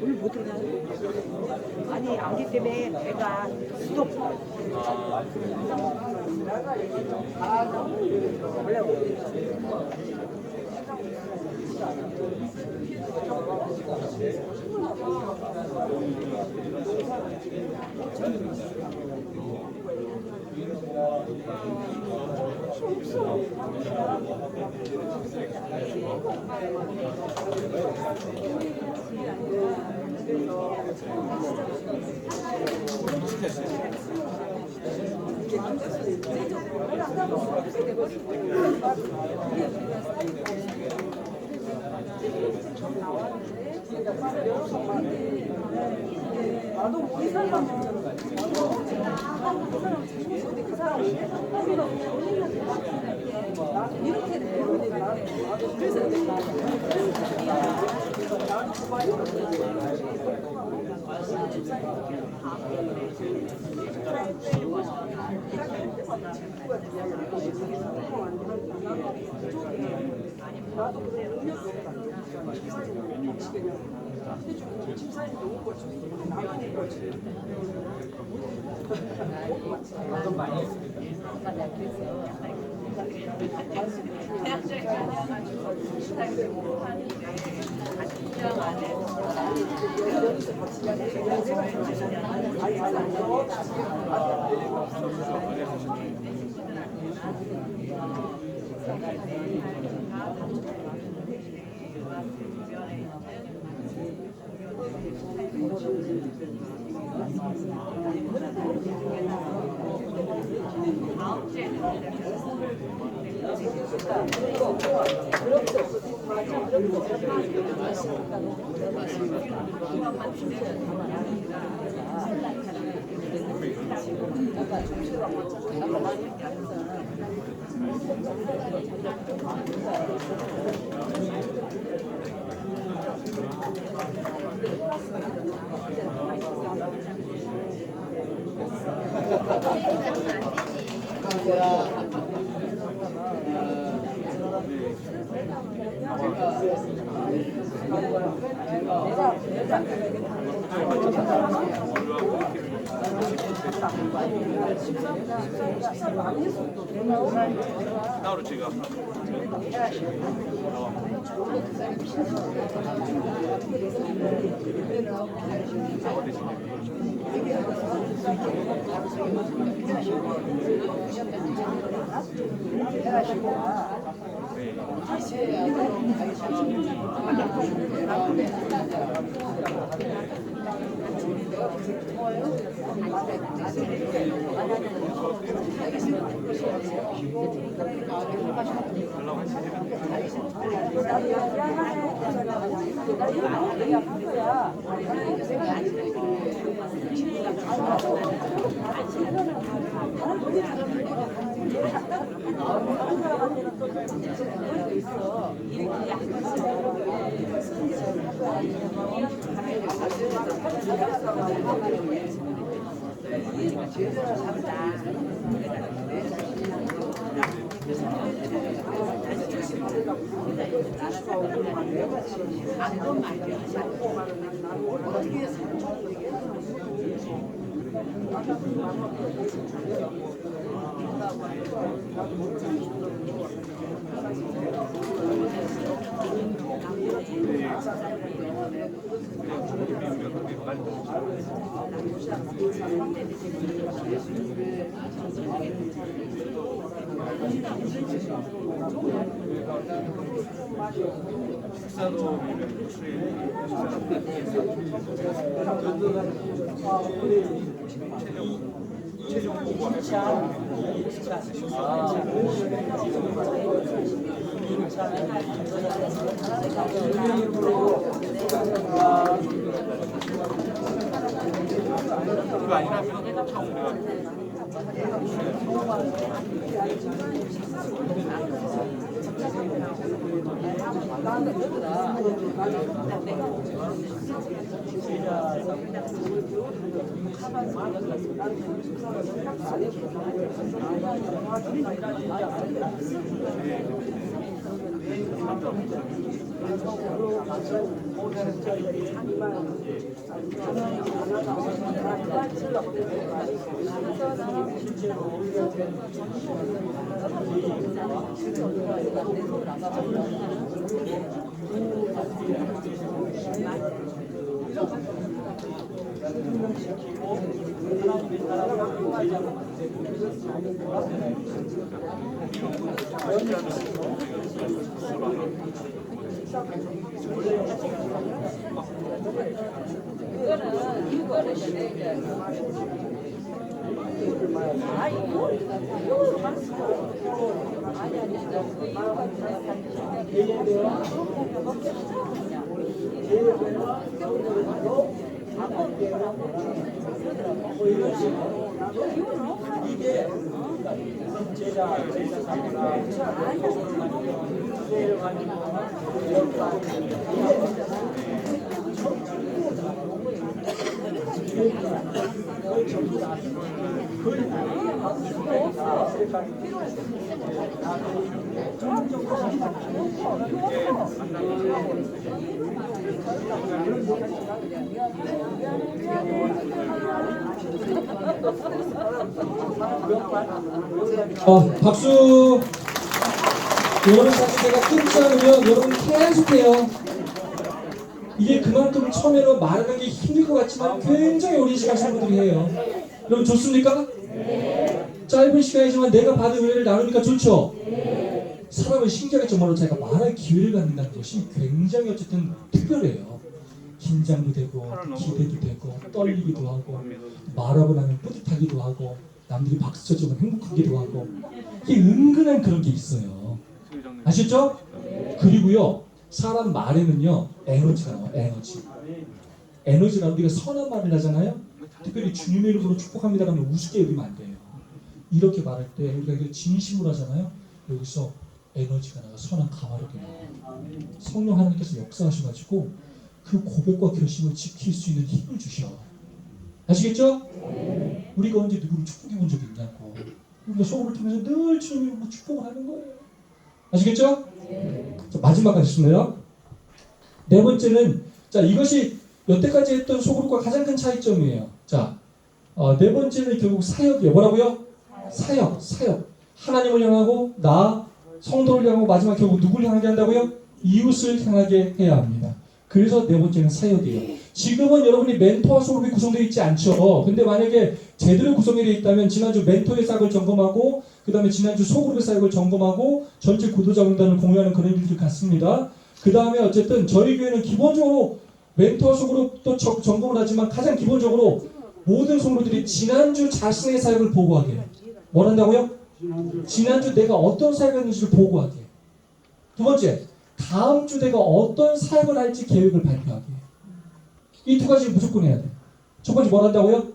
오늘 못 들어가요? 아니 안기 때문에 배가 스톱. 나도 우리 사람 그 사람 이렇게 그래서 대학교에 가가지고 고등학교 공부하는데 가정 안에서 나오로 지금 식사도 최종 보고하면 그거 아니라면 참 우리가 박수. 여러분 사실 제가 끊지 않으면 여러분 계속해요. 이게 그만큼 처음에는 말하는 게 힘들 것 같지만 굉장히 오랜 시간 친구들이 해요. 여러분 좋습니까? 짧은 시간이지만 내가 받은 은혜를 나누니까 좋죠? 사람을 신기하게 정말로 제가 말할 기회를 갖는다는 것이 굉장히 어쨌든 특별해요. 긴장도 되고 기대도 되고 떨리기도 하고 말하고 나면 뿌듯하기도 하고 남들이 박수 쳐주면 행복하기도 하고 이게 은근한 그런 게 있어요. 아시죠? 그리고요 사람 말에는요 에너지가 나와요. 에너지가 우리가 선한 말을 하잖아요. 특별히 주님의 이름으로 축복합니다 하면 우습게 여기면 안 돼요. 이렇게 말할 때 우리가 이걸 진심으로 하잖아요. 여기서 에너지가 나가 선한 가마력이 나와요. 성령 하나님께서 역사하셔가지고 그 고백과 결심을 지킬 수 있는 힘을 주셔. 아시겠죠? 우리가 언제 누구를 축복해 본 적이 있냐고. 우리가 소울을 통해서 늘 주님이 축복을 하는 거예요. 아시겠죠? 자, 마지막 하겠습니다. 네 번째는 자 이것이 여태까지 했던 소그룹과 가장 큰 차이점이에요. 자, 네 번째는 결국 사역이에요. 뭐라고요? 사역. 하나님을 향하고 나 성도를 향하고 마지막 결국 누구를 향하게 한다고요? 이웃을 향하게 해야 합니다. 그래서 네 번째는 사역이에요. 지금은 여러분이 멘토와 소그룹이 구성되어 있지 않죠. 근데 만약에 제대로 구성이 되어 있다면 지난주 멘토의 사역을 점검하고 그 다음에 지난주 소그룹의 사역을 점검하고 전체 구도자 명단을 공유하는 그런 일들이 같습니다. 그 다음에 어쨌든 저희 교회는 기본적으로 멘토와 소그룹도 점검을 하지만 가장 기본적으로 모든 성도들이 지난주 자신의 사역을 보고하게 해요. 뭘 한다고요? 지난주 내가 어떤 사역을 했는지를 보고하게 해요. 두 번째, 다음 주 내가 어떤 사역을 할지 계획을 발표하게 해요. 이 두 가지를 무조건 해야 돼요. 첫 번째 뭘 한다고요?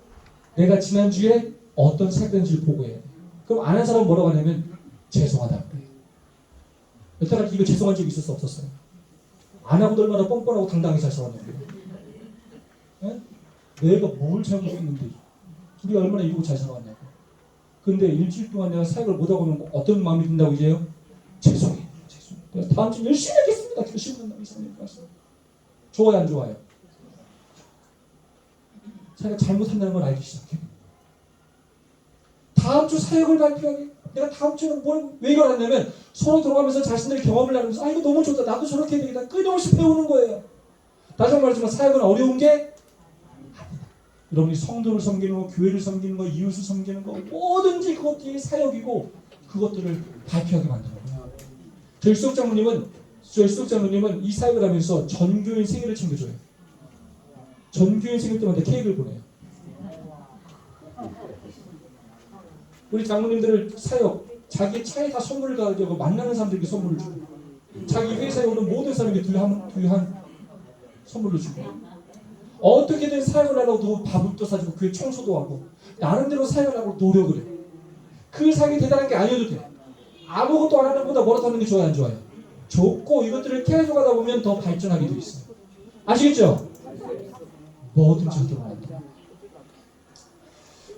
내가 지난주에 어떤 사역을 했는지를 보고해야 돼요. 그럼 안 한 사람은 뭐라고 하냐면 죄송하다고 해요. 여태까지 이거 죄송한 적이 있었어 없었어요? 안 하고도 얼마나 뻔뻔하고 당당히 잘 살았는데 내가 뭘 잘못했는데 우리가 얼마나 이러고 잘 살아왔냐고. 근데 일주일 동안 내가 사역을 못하고 하면 어떤 마음이 든다고 이제요? 죄송해요. 내가 다음 주 열심히 하겠습니다. 열심히 한다고 이사님 말씀. 좋아요 안 좋아요? 자기가 잘못한다는 걸 알기 시작해. 다음 주 사역을 발표하게. 내가 다음 주는 왜 이걸 하냐면 서로 들어가면서 자신들의 경험을 나누면서 이거 너무 좋다. 나도 저렇게 해야 되겠다. 끊임없이 배우는 거예요. 다시 한번 말하지만 사역은 어려운 게 아니다. 여러분이 성도를 섬기는 거, 교회를 섬기는 거, 이웃을 섬기는 거 뭐든지 그것들이 사역이고 그것들을 발표하게 만드는 거예요. 저희 수석장로님은 이 사역을 하면서 전교인 생일을 챙겨줘요. 전교인 생일 때마다 케이크를 보내요. 우리 장로님들을 사역, 자기 차에 다 선물을 가지고 만나는 사람들에게 선물을 주고 자기 회사에 오는 모든 사람에게 두유한 선물을 주고 어떻게든 사역을 하려고 밥도 사주고 교회 청소도 하고 나름대로 사역을 하고 노력을 해. 그 사역이 대단한 게 아니어도 돼. 아무것도 안 하는 것보다 뭐라도 하는 게 좋아요 안 좋아요? 좋고 이것들을 계속 하다 보면 더 발전하게 돼 있어요. 아시겠죠? 뭐든지 하도록 합니다.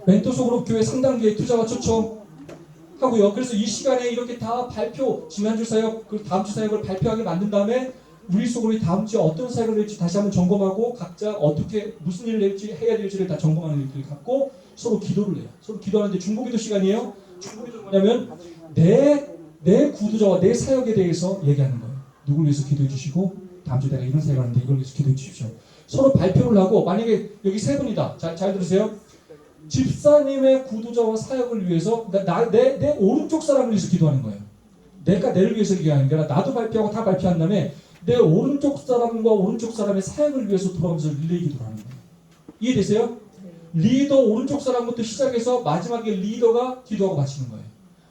멘토 소그룹 교회 상당기에 투자와 초청하고요. 그래서 이 시간에 이렇게 다 지난주 사역, 그리고 다음 주 사역을 발표하게 만든 다음에 우리 소그룹이 다음 주에 어떤 사역을 할지 다시 한번 점검하고 각자 어떻게 무슨 일을 해야 될지를 다 점검하는 일들을 갖고 서로 기도를 해요. 서로 기도하는데 중보기도 시간이에요. 중보기도 뭐냐면 내 구두자와 내 사역에 대해서 얘기하는 거예요. 누굴 위해서 기도해 주시고 다음 주에 내가 이런 사역을 하는데 이걸 위해서 기도해 주십시오. 서로 발표를 하고 만약에 여기 세 분이다. 잘 들으세요. 집사님의 구두자와 사역을 위해서 내 오른쪽 사람을 위해서 기도하는 거예요. 내가 내를 위해서 기도하는 게 아니라 나도 발표하고 다 발표한 다음에 내 오른쪽 사람과 오른쪽 사람의 사역을 위해서 돌아오면서 릴레이 기도를 하는 거예요. 이해되세요? 리더 오른쪽 사람부터 시작해서 마지막에 리더가 기도하고 마치는 거예요.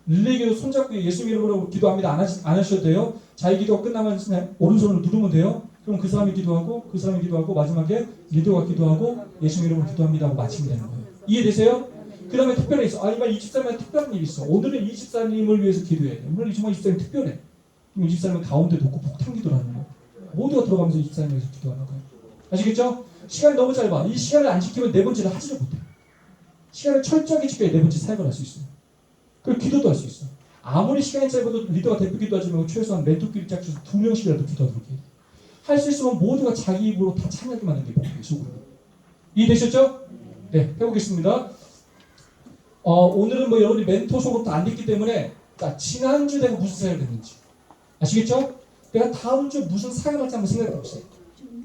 릴레이 기도 손잡고 예수 이름으로 기도합니다. 안 하셔도 돼요. 자기 기도가 끝나면 그냥 오른손을 누르면 돼요. 그럼 그 사람이 기도하고 마지막에 리더가 기도하고 예수 이름으로 기도합니다 하고 마치면 되는 거예요. 이해되세요? 그 다음에 특별히 있어. 아니면 이 집사님한테 특별한 일이 있어. 오늘은 이 집사님을 위해서 기도해야 돼. 오늘 정말 이 집사님 특별해. 그럼 이 집사님은 가운데 놓고 폭탄 기도를 하는 거예요. 모두가 들어가면서 이 집사님을 위해서 기도하는 거예요. 아시겠죠? 시간이 너무 짧아. 이 시간을 안 지키면 네 번째를 하지를 못해. 시간을 철저하게 지켜야 네 번째 사역을 할 수 있어요. 그리고 기도도 할 수 있어. 아무리 시간이 짧아도 리더가 대표 기도하지 말고 최소한 멘토끼리 짝져서 2명씩이라도 기도하도록 해야 돼. 할 수 있으면 모두가 자기 입으로 다 참여하게 만드는 게 목표예요. 속으로. 이해되셨죠? 네, 해보겠습니다. 오늘은 뭐 여러분이 멘토 속으로 안 됐기 때문에 자, 지난주 내가 무슨 사역을 했는지 아시겠죠? 내가 다음 주 무슨 사역을 할지 한번 생각해 보세요.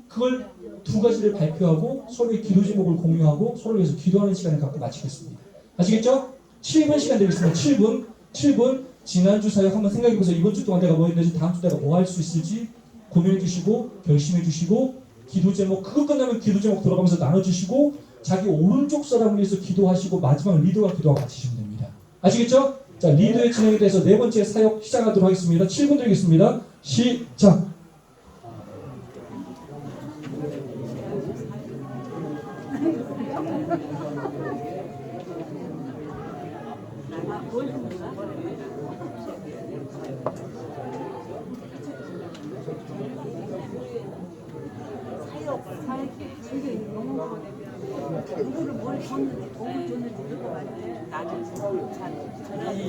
그걸 두 가지를 발표하고 서로의 기도 제목을 공유하고 서로 위해서 기도하는 시간을 갖고 마치겠습니다. 아시겠죠? 7분 시간 되겠습니다. 7분 지난주 사역 한번 생각해 보세요. 이번 주 동안 내가 뭐 했는지 다음 주 내가 뭐 할 수 있을지 고민해 주시고 결심해 주시고 기도 제목 그거 끝나면 기도 제목 들어가면서 나눠 주시고 자기 오른쪽 사람을 위해서 기도하시고 마지막 리더가 기도하고 마치시면 됩니다. 아시겠죠? 자, 리더의 진행에 대해서 네 번째 사역 시작하도록 하겠습니다. 7분 드리겠습니다. 시작! 누구를 뭘 줬는지 도움을 줬는지 나는 잘 그런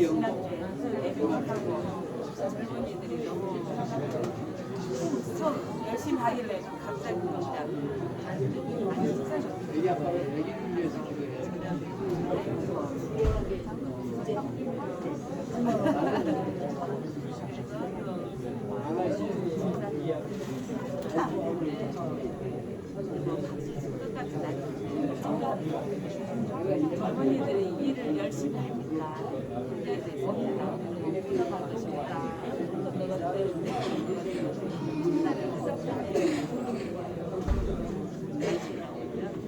지난주에 예배하고 젊은이들이 너무 수업 열심히 하길래 갑자기 그런다. 젊은이들이 일을 열심히 하니까 그에 대해서 받고 싶다.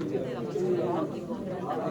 그때가 뭐 저를 넘기고 그런다고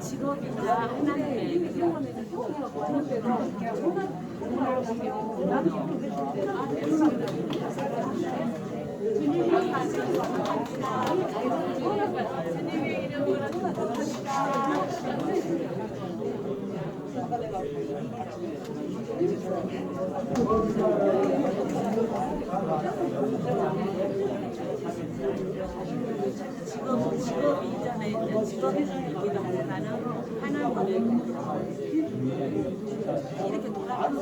직업이자 하나님의 직업 이전에 있는 직업이기도 하지만은 하나님의 이렇게 돌아가는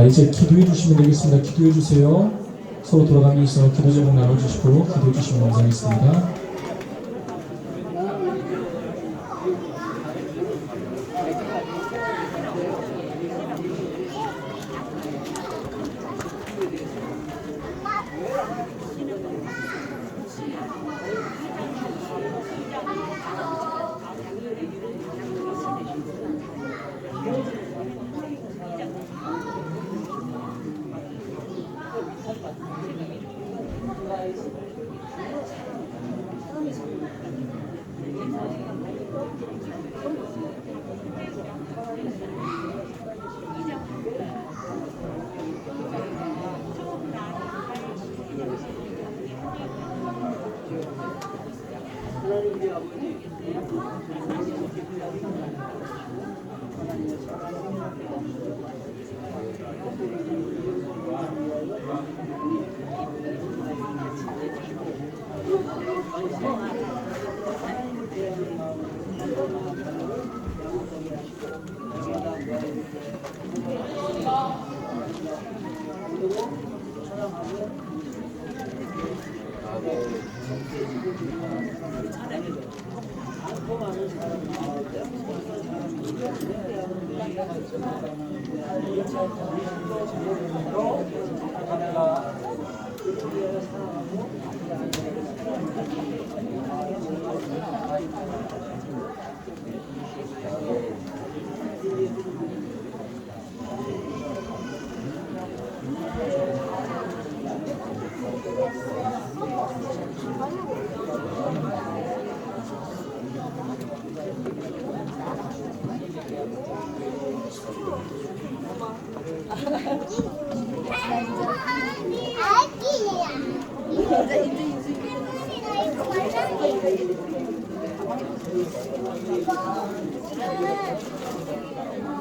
이제 기도해 주시면 되겠습니다. 기도해 주세요. 서로 돌아가면서 기도 제목 나눠주시고 기도해 주시면 감사하겠습니다.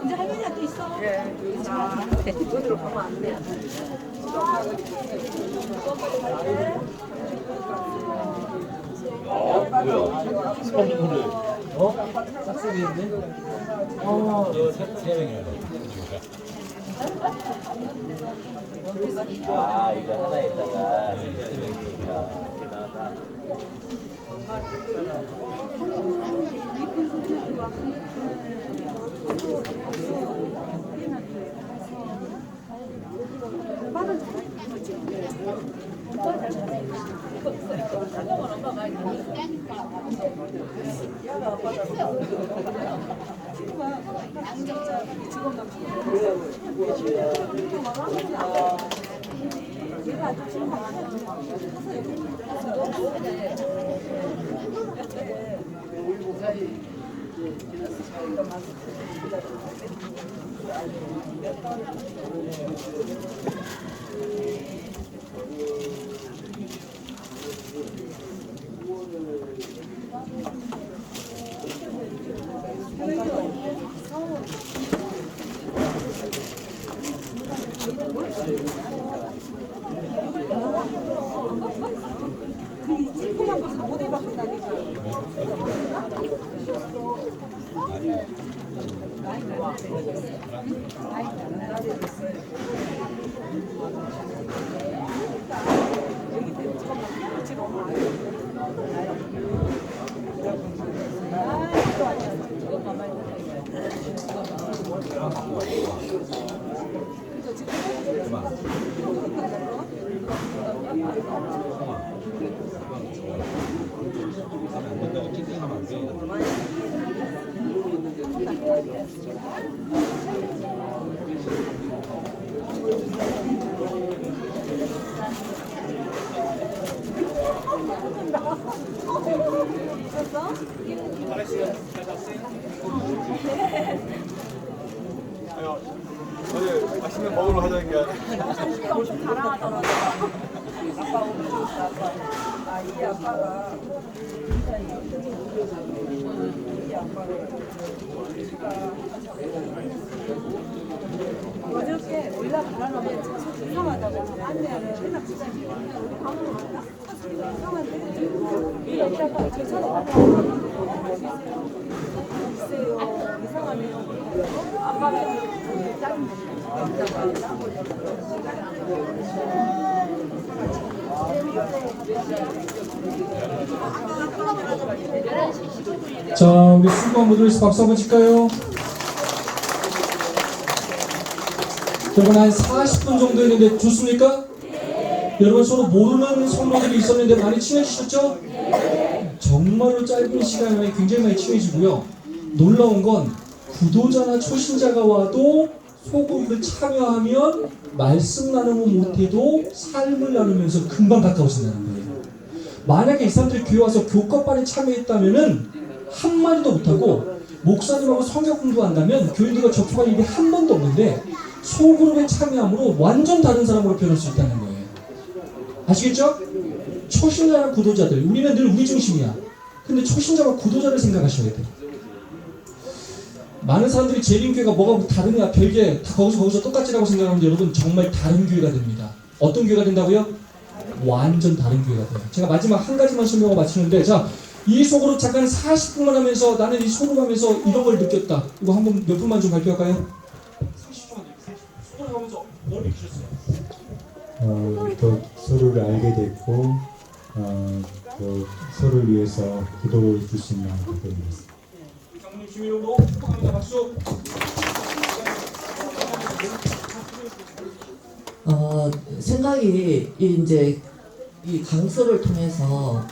이제 할머니한테 있어. 이거로 가면 안 돼. 아, 이거 하나에다가 어제 맛있는 먹으러 가자는 게 아니라 어저께 올라가라면 이상하다고 안내하는 회장 시장이 이상한데 이러다가 저 차로 글쎄요 이상하네요. 아빠가 자, 우리 수고한 분들 박수 한번 칠까요? 여러분 한 40분 정도 했는데 좋습니까? 여러분 서로 모르는 성도들이 있었는데 많이 친해지셨죠? 정말로 짧은 시간에 굉장히 많이 친해지고요. 놀라운 건 구도자나 초신자가 와도 소그룹을 참여하면 말씀 나누면 못해도 삶을 나누면서 금방 가까워진다는 거예요. 만약에 이 사람들이 교회 와서 교과반에 참여했다면은 한마디도 못하고 목사님하고 성경 공부한다면 교인들과 접촉할 일이 한 번도 없는데 소그룹에 참여함으로 완전 다른 사람으로 변할 수 있다는 거예요. 아시겠죠? 초신자나 구도자들, 우리는 늘 우리 중심이야. 근데 초신자와 구도자를 생각하셔야 돼요. 많은 사람들이 재림교회가 뭐가 다르냐, 별개, 다 거기서 똑같지라고 생각하는데 여러분 정말 다른 교회가 됩니다. 어떤 교회가 된다고요? 완전 다른 교회가 돼요. 제가 마지막 한 가지만 설명하고 마치는데, 자, 이 속으로 잠깐 40분만 하면서 나는 이 속으로 하면서 이런 걸 느꼈다. 이거 한번 몇 분만 좀 발표할까요? 30초만 속으로 하면서 뭘 느끼셨어요? 또 서로를 알게 됐고, 또 서로를 위해서 기도해 줄 수 있는 하게 됩니다. 장모님 주민으로 축복합니다. 박수. 생각이 이제 이 강서를 통해서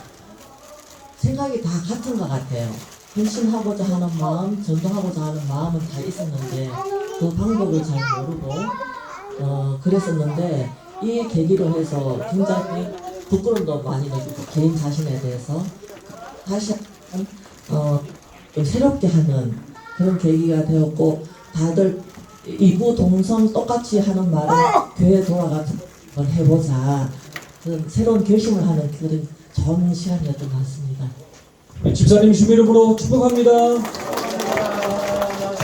생각이 다 같은 것 같아요. 헌신하고자 하는 마음, 전도하고자 하는 마음은 다 있었는데 그 방법을 잘 모르고 그랬었는데 이 계기로 해서 굉장히 부끄러움도 많이 느끼고 개인 자신에 대해서 다시 한번 좀 새롭게 하는 그런 계기가 되었고, 다들 이부 동성 똑같이 하는 말은 교회 돌아가서 한번 해보자, 그런 새로운 결심을 하는 그런 좋은 시간이었던 것 같습니다. 네, 집사님 주민 이름으로 축복합니다.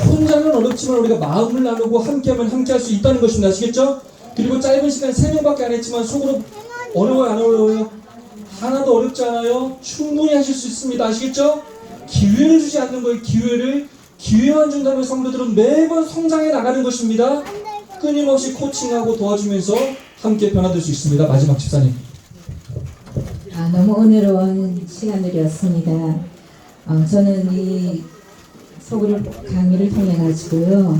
혼자는 어렵지만 우리가 마음을 나누고 함께하면 함께할 수 있다는 것입니다. 아시겠죠? 그리고 짧은 시간 3명밖에 안 했지만 속으로 어려워요, 안 어려워요? 하나도 어렵지 않아요. 충분히 하실 수 있습니다. 아시겠죠? 기회를 주지 않는 거예요. 기회만 준다면 성도들은 매번 성장해 나가는 것입니다. 끊임없이 코칭하고 도와주면서 함께 변화될 수 있습니다. 마지막 집사님. 너무 은혜로운 시간들이었습니다. 저는 이 소그룹 강의를 통해 가지고요,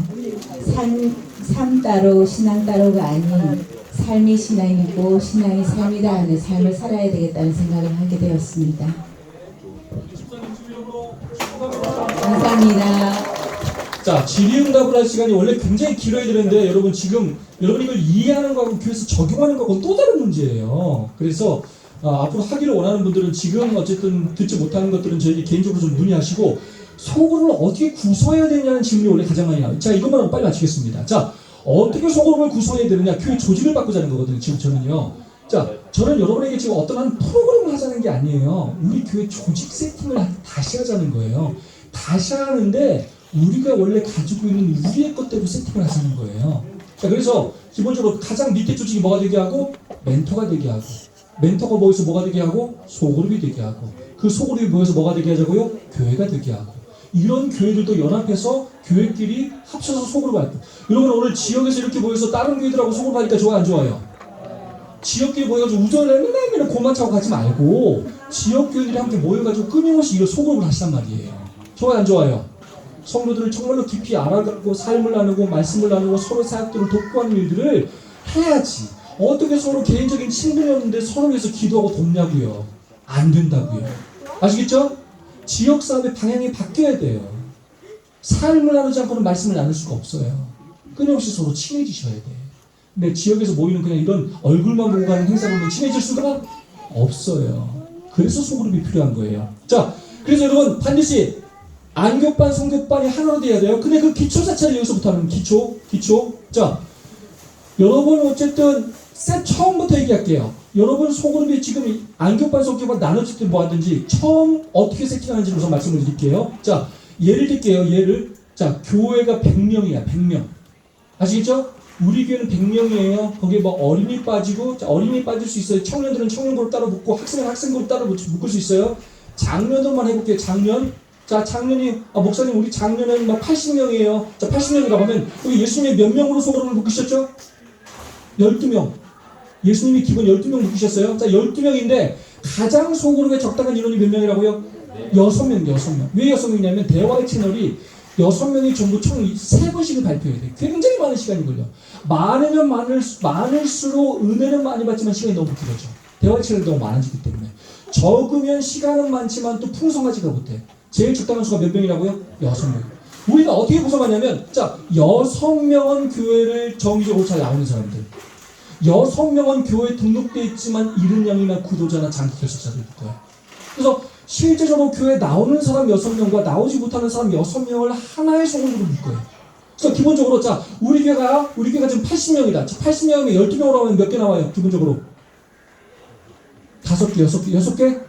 삶 삶 따로 신앙 따로가 아닌 삶이 신앙이고 신앙이 삶이다 하는 삶을 살아야 되겠다는 생각을 하게 되었습니다. 감사합니다. 자, 질의응답을 할 시간이 원래 굉장히 길어야 되는데 여러분 지금 여러분 이걸 이해하는 거하고 교회에서 적용하는 거하고는 또 다른 문제예요. 그래서 앞으로 하기를 원하는 분들은 지금 어쨌든 듣지 못하는 것들은 저희 개인적으로 좀 문의하시고 소그룹을 어떻게 구성해야 되냐는 질문이 원래 가장 많이 나와요. 자, 이것만 하고 빨리 마치겠습니다. 자, 어떻게 소그룹을 구성해야 되느냐? 교회 조직을 바꾸자는 거거든요. 지금 저는요. 자, 저는 여러분에게 지금 어떤 한 프로그램을 하자는 게 아니에요. 우리 교회 조직 세팅을 다시 하자는 거예요. 다시 하는데 우리가 원래 가지고 있는 우리의 것대로 세팅을 하자는 거예요. 자, 그래서 기본적으로 가장 밑에 조직이 뭐가 되게 하고 멘토가 되게 하고 멘토가 모여서 뭐가 되게 하고 소그룹이 되게 하고 그 소그룹이 모여서 뭐가 되게 하자고요? 교회가 되게 하고 이런 교회들도 연합해서 교회끼리 합쳐서 소그룹을 할 거예요. 여러분 오늘 지역에서 이렇게 모여서 다른 교회들하고 소그룹 하니까 좋아요 안 좋아요? 지역끼리 모여가지고 우전을 맨날 고만 차고 가지 말고 지역교회들이 함께 모여가지고 끊임없이 이런 소그룹을 하시단 말이에요. 좋아요 안 좋아요? 성도들을 정말로 깊이 알아가고 삶을 나누고 말씀을 나누고 서로 사역들을 돕고 하는 일들을 해야지. 어떻게 서로 개인적인 친분이 없는데 서로 위해서 기도하고 돕냐고요. 안 된다고요. 아시겠죠? 지역 사업의 방향이 바뀌어야 돼요. 삶을 나누지 않고는 말씀을 나눌 수가 없어요. 끊임없이 서로 친해지셔야 돼. 근데 지역에서 모이는 그냥 이런 얼굴만 보고 가는 행사로는 친해질 수가 없어요. 그래서 소그룹이 필요한 거예요. 자, 그래서 여러분 반드시 안교반, 성교반이 하나로 돼야 돼요. 근데 그 기초 자체를 여기서부터 하는 기초. 자, 여러분 어쨌든 처음부터 얘기할게요. 여러분 소그룹이 지금 안교반, 성교반 나눠질 때 뭐 하든지 처음 어떻게 세팅하는지 우선 말씀을 드릴게요. 자, 예를 들게요. 자, 교회가 100명이야. 100명. 아시겠죠? 우리 교회는 100명이에요. 거기에 뭐 어린이 빠지고, 자, 어린이 빠질 수 있어요. 청년들은 청년그룹 따로 묶고, 학생은 학생그룹 따로 묶을 수 있어요. 작년도만 해볼게요. 작년. 자, 작년이, 목사님, 우리 작년에는 막 80명이에요. 자, 80명이라고 하면, 여기 예수님이 몇 명으로 소그룹을 묶으셨죠? 12명. 예수님이 기본 12명 묶으셨어요. 자, 12명인데, 가장 소그룹에 적당한 인원이 몇 명이라고요? 6명. 왜 6명이냐면, 대화의 채널이 6명이 전부 총 3번씩을 발표해야 돼요. 굉장히 많은 시간이 걸려. 많으면 많을수록 은혜는 많이 받지만 시간이 너무 길어져. 대화의 채널이 너무 많아지기 때문에. 적으면 시간은 많지만 또 풍성하지가 못해. 제일 적당한 수가 몇 명이라고요? 6명. 우리가 어떻게 구성하냐면, 자, 6명은 교회를 정기적으로 잘 나오는 사람들. 6명은 교회에 등록되어 있지만 70명이나 구도자나 장기 결석자들일 거예요. 그래서 실제적으로 교회에 나오는 사람 6명과 나오지 못하는 사람 6명을 하나의 소그룹으로 묶어요. 그래서 기본적으로, 자, 우리 교회가 지금 80명이다. 80명이면 12명으로 하면 몇 개 나와요? 기본적으로 5개, 6개?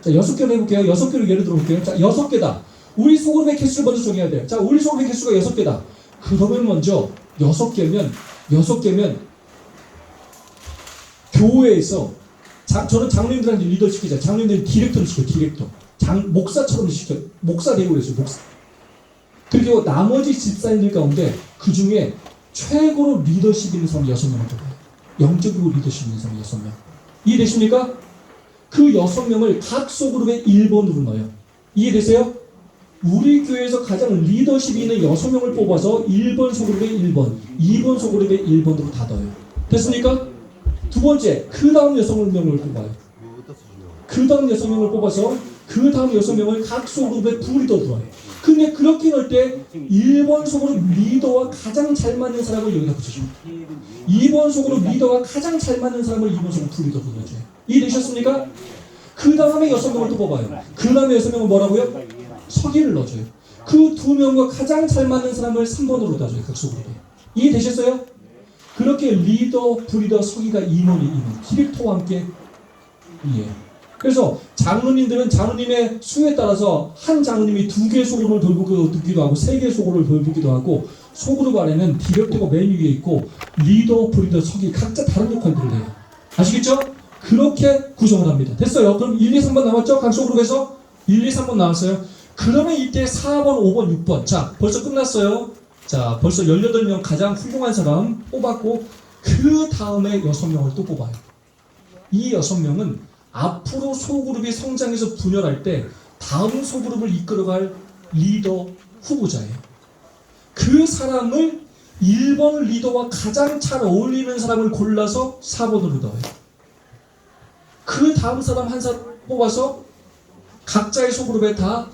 자, 6개로 해볼게요. 6개로 예를 들어볼게요. 자, 6개다. 우리 소그룹의 개수를 먼저 정해야 돼요. 자, 우리 소그룹의 개수가 6개다. 그러면 먼저 6개면 교회에서 저는 장로님들한테 리더 시키자. 장로님들은 디렉터를 시켜요. 디렉터. 목사처럼 시켜요. 목사 되고 그랬어요. 목사. 그리고 나머지 집사님들 가운데 그 중에 최고로 리더십 있는 사람 6명을 뽑아요. 영적으로 리더십 있는 사람 6명. 이해되십니까? 그 6명을 각 소그룹의 1번으로 넣어요. 이해되세요? 우리 교회에서 가장 리더십이 있는 6명을 뽑아서 1번 소그룹의 1번, 2번 소그룹의 1번으로 다 넣어요. 됐습니까? 두 번째, 그 다음 6명을 뽑아요. 그 다음 6명을 뽑아서 그 다음 6명을 각 소그룹의 부리더로 넣어요. 근데 그렇게 넣을 때 1번 소그룹 리더와 가장 잘 맞는 사람을 여기다 붙여줍니다. 2번 소그룹 리더와 가장 잘 맞는 사람을 2번 소그룹 부리더로 넣어줘요. 이해되셨습니까? 그 다음에 6명을 또 뽑아요. 그 다음에 6명은 뭐라고요? 서기를 넣어줘요. 그 2명과 가장 잘 맞는 사람을 3번으로 넣어줘요. 각 소그룹에. 이해되셨어요? 그렇게 리더, 부리더, 서기가 임원이 디렉터와 함께 이해해요. 그래서 장로님들은 장로님의 수에 따라서 한 장로님이 2개의 소그룹을 돌보기도 하고 3개의 소그룹을 돌보기도 하고 소그룹 안에는 디렉터가 맨 위에 있고 리더, 부리더, 서기 각자 다른 역할들을 해요. 아시겠죠? 그렇게 구성을 합니다. 됐어요. 그럼 1, 2, 3번 나왔죠? 각 소그룹에서 1, 2, 3번 나왔어요. 그러면 이때 4번, 5번, 6번. 자, 벌써 끝났어요. 자, 벌써 18명 가장 훌륭한 사람 뽑았고 그 다음에 6명을 또 뽑아요. 이 6명은 앞으로 소그룹이 성장해서 분열할 때 다음 소그룹을 이끌어갈 리더 후보자예요. 그 사람을 1번 리더와 가장 잘 어울리는 사람을 골라서 4번으로 넣어요. 그 다음 사람 한 사람 뽑아서 각자의 소그룹에 다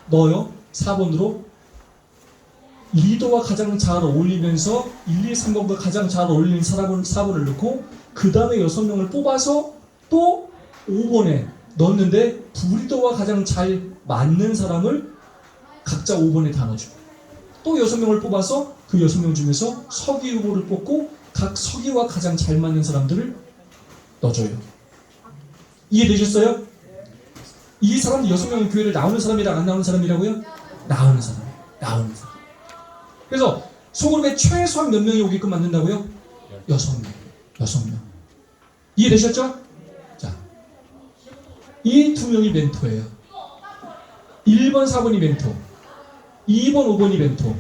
넣어요. 4번으로. 리더와 가장 잘 어울리면서 1, 2, 3번과 가장 잘 어울리는 사람을 4번을 넣고 그 다음에 6명을 뽑아서 또 5번에 넣었는데 부리더와 가장 잘 맞는 사람을 각자 5번에 다 넣어주고 또 6명을 뽑아서 그 6명 중에서 서기 후보를 뽑고 각 서기와 가장 잘 맞는 사람들을 넣어줘요. 이해되셨어요? 이 사람 6명은 교회를 나오는 사람이랑 안 나오는 사람이라고요? 나오는 사람. 나오는 사람. 그래서 소그룹에 최소한 몇 명이 오게끔 만든다고요? 6명. 6명. 이해되셨죠? 자, 이 2명이 멘토예요. 1번, 4번이 멘토. 2번, 5번이 멘토.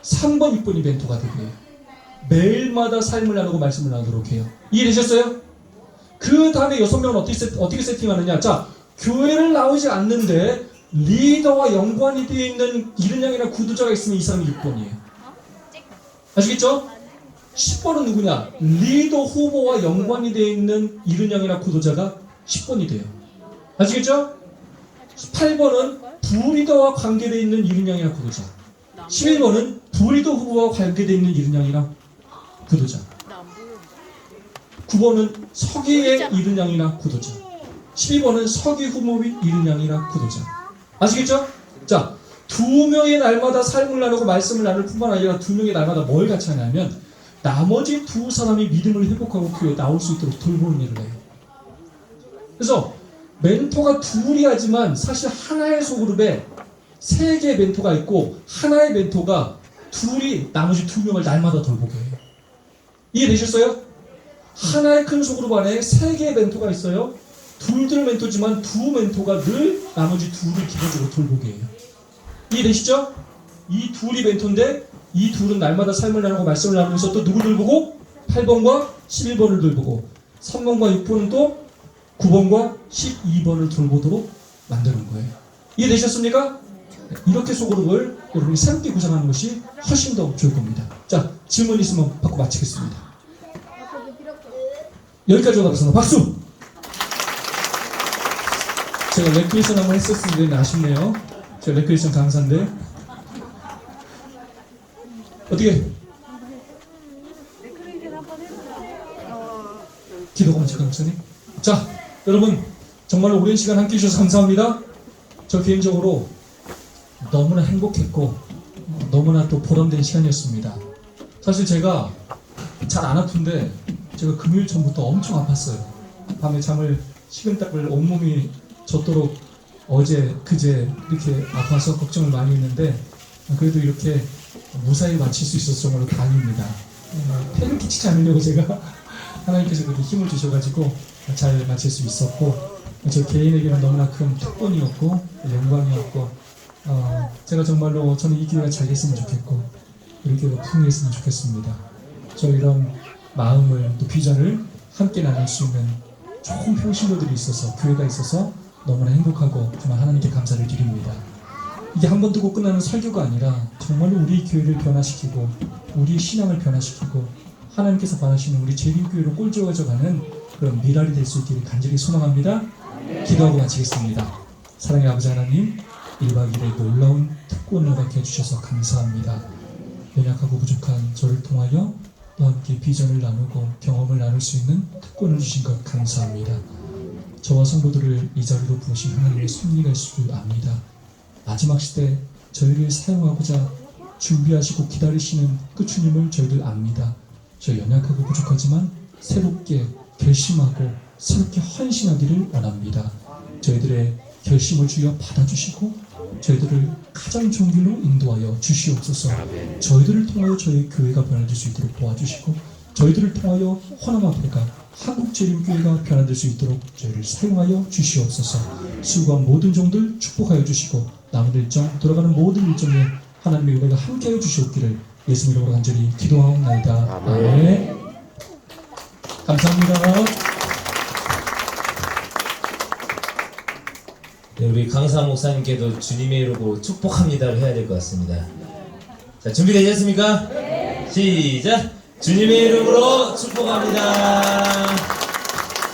3번, 6번이 멘토가 되고요. 매일마다 삶을 나누고 말씀을 나누도록 해요. 이해되셨어요? 그 다음에 6명은 어떻게 세팅하느냐? 자, 교회를 나오지 않는데 리더와 연관이 되어 있는 이른양이나 구두자가 있으면 이 사람이 6번이에요. 아시겠죠? 10번은 누구냐? 리더 후보와 연관이 되어 있는 이른양이나 구두자가 10번이 돼요. 아시겠죠? 8번은 부리더와 관계되어 있는 이른양이나 구두자. 11번은 부리더 후보와 관계되어 있는 이른양이나 구두자. 9번은 서기의 이른양이나 구두자. 12번은 서기 후보의 이른양이나 구두자. 아시겠죠? 자, 2명의 날마다 삶을 나누고 말씀을 나눌 뿐만 아니라 2명의 날마다 뭘 같이 하냐면 나머지 2 사람이 믿음을 회복하고 교회에 나올 수 있도록 돌보는 일을 해요. 그래서 멘토가 2이 하지만 사실 하나의 소그룹에 3개의 멘토가 있고 하나의 멘토가 2이 나머지 2명을 날마다 돌보게 해요. 이해되셨어요? 하나의 큰 소그룹 안에 3개의 멘토가 있어요. 둘 멘토지만 2 멘토가 늘 나머지 2를 기본적으로 돌보게 해요. 이해되시죠? 이 2이 멘토인데 이 2은 날마다 삶을 나누고 말씀을 나누면서 또 누구 돌보고? 8번과 11번을 돌보고 3번과 6번은 또 9번과 12번을 돌보도록 만드는 거예요. 이해되셨습니까? 이렇게 소그룹을 여러분이 새롭게 구성하는 것이 훨씬 더 좋을 겁니다. 자, 질문 있으면 받고 마치겠습니다. 여기까지 오겠습니다. 박수! 제가 레크레이션 한번 했었는데 아쉽네요. 제가 레크레이션 강사인데 어떻게 기도가 먼저 강사님. 자, 여러분 정말로 오랜 시간 함께 해주셔서 감사합니다. 저 개인적으로 너무나 행복했고 너무나 또 보람된 시간이었습니다. 사실 제가 잘 안 아픈데 제가 금요일 전부터 엄청 아팠어요. 밤에 잠을 식은땀을 온몸이 젖도록 어제 그제 이렇게 아파서 걱정을 많이 했는데 그래도 이렇게 무사히 마칠 수 있어서 정말로 다행입니다. 폐를 끼치지 않으려고 제가 하나님께서 그렇게 힘을 주셔가지고 잘 마칠 수 있었고 저 개인에게는 너무나 큰 특권이었고 영광이었고 제가 정말로 저는 이 기회가 잘 됐으면 좋겠고 이렇게 풍요했으면 좋겠습니다. 저 이런 마음을 또 비전을 함께 나눌 수 있는 좋은 평신도들이 있어서 교회가 있어서 너무나 행복하고 정말 하나님께 감사를 드립니다. 이게 한 번 듣고 끝나는 설교가 아니라 정말로 우리 교회를 변화시키고 우리 신앙을 변화시키고 하나님께서 바라시는 우리 재림교회로 꼴찌어져가는 그런 미랄이 될 수 있기를 간절히 소망합니다. 기도하고 마치겠습니다. 사랑의 아버지 하나님 1박 2일의 놀라운 특권을 받게 해주셔서 감사합니다. 연약하고 부족한 저를 통하여 또 함께 비전을 나누고 경험을 나눌 수 있는 특권을 주신 것 감사합니다. 저와 성도들을 이 자리로 부르신 하나님의 섭리가 있을 줄 압니다. 마지막 시대 저희를 사용하고자 준비하시고 기다리시는 그 주님을 저희들 압니다. 저희 연약하고 부족하지만 새롭게 결심하고 새롭게 헌신하기를 원합니다. 저희들의 결심을 주여 받아주시고 저희들을 가장 좋은 길로 인도하여 주시옵소서. 저희들을 통하여 저희 교회가 변화될 수 있도록 도와주시고 저희들을 통하여 호남아프리카 한국재림교회가 변화될 수 있도록 저희를 사용하여 주시옵소서. 수고한 모든 종들 축복하여 주시고 남은 일정 돌아가는 모든 일정에 하나님의 은혜가 함께하여 주시옵기를 예수 이름으로 간절히 기도하옵나이다. 아멘. 감사합니다. 네, 우리 강사 목사님께도 주님의 이름으로 축복합니다를 해야 될 것 같습니다. 자, 준비되셨습니까? 네. 시작. 주님의 이름으로 축복합니다.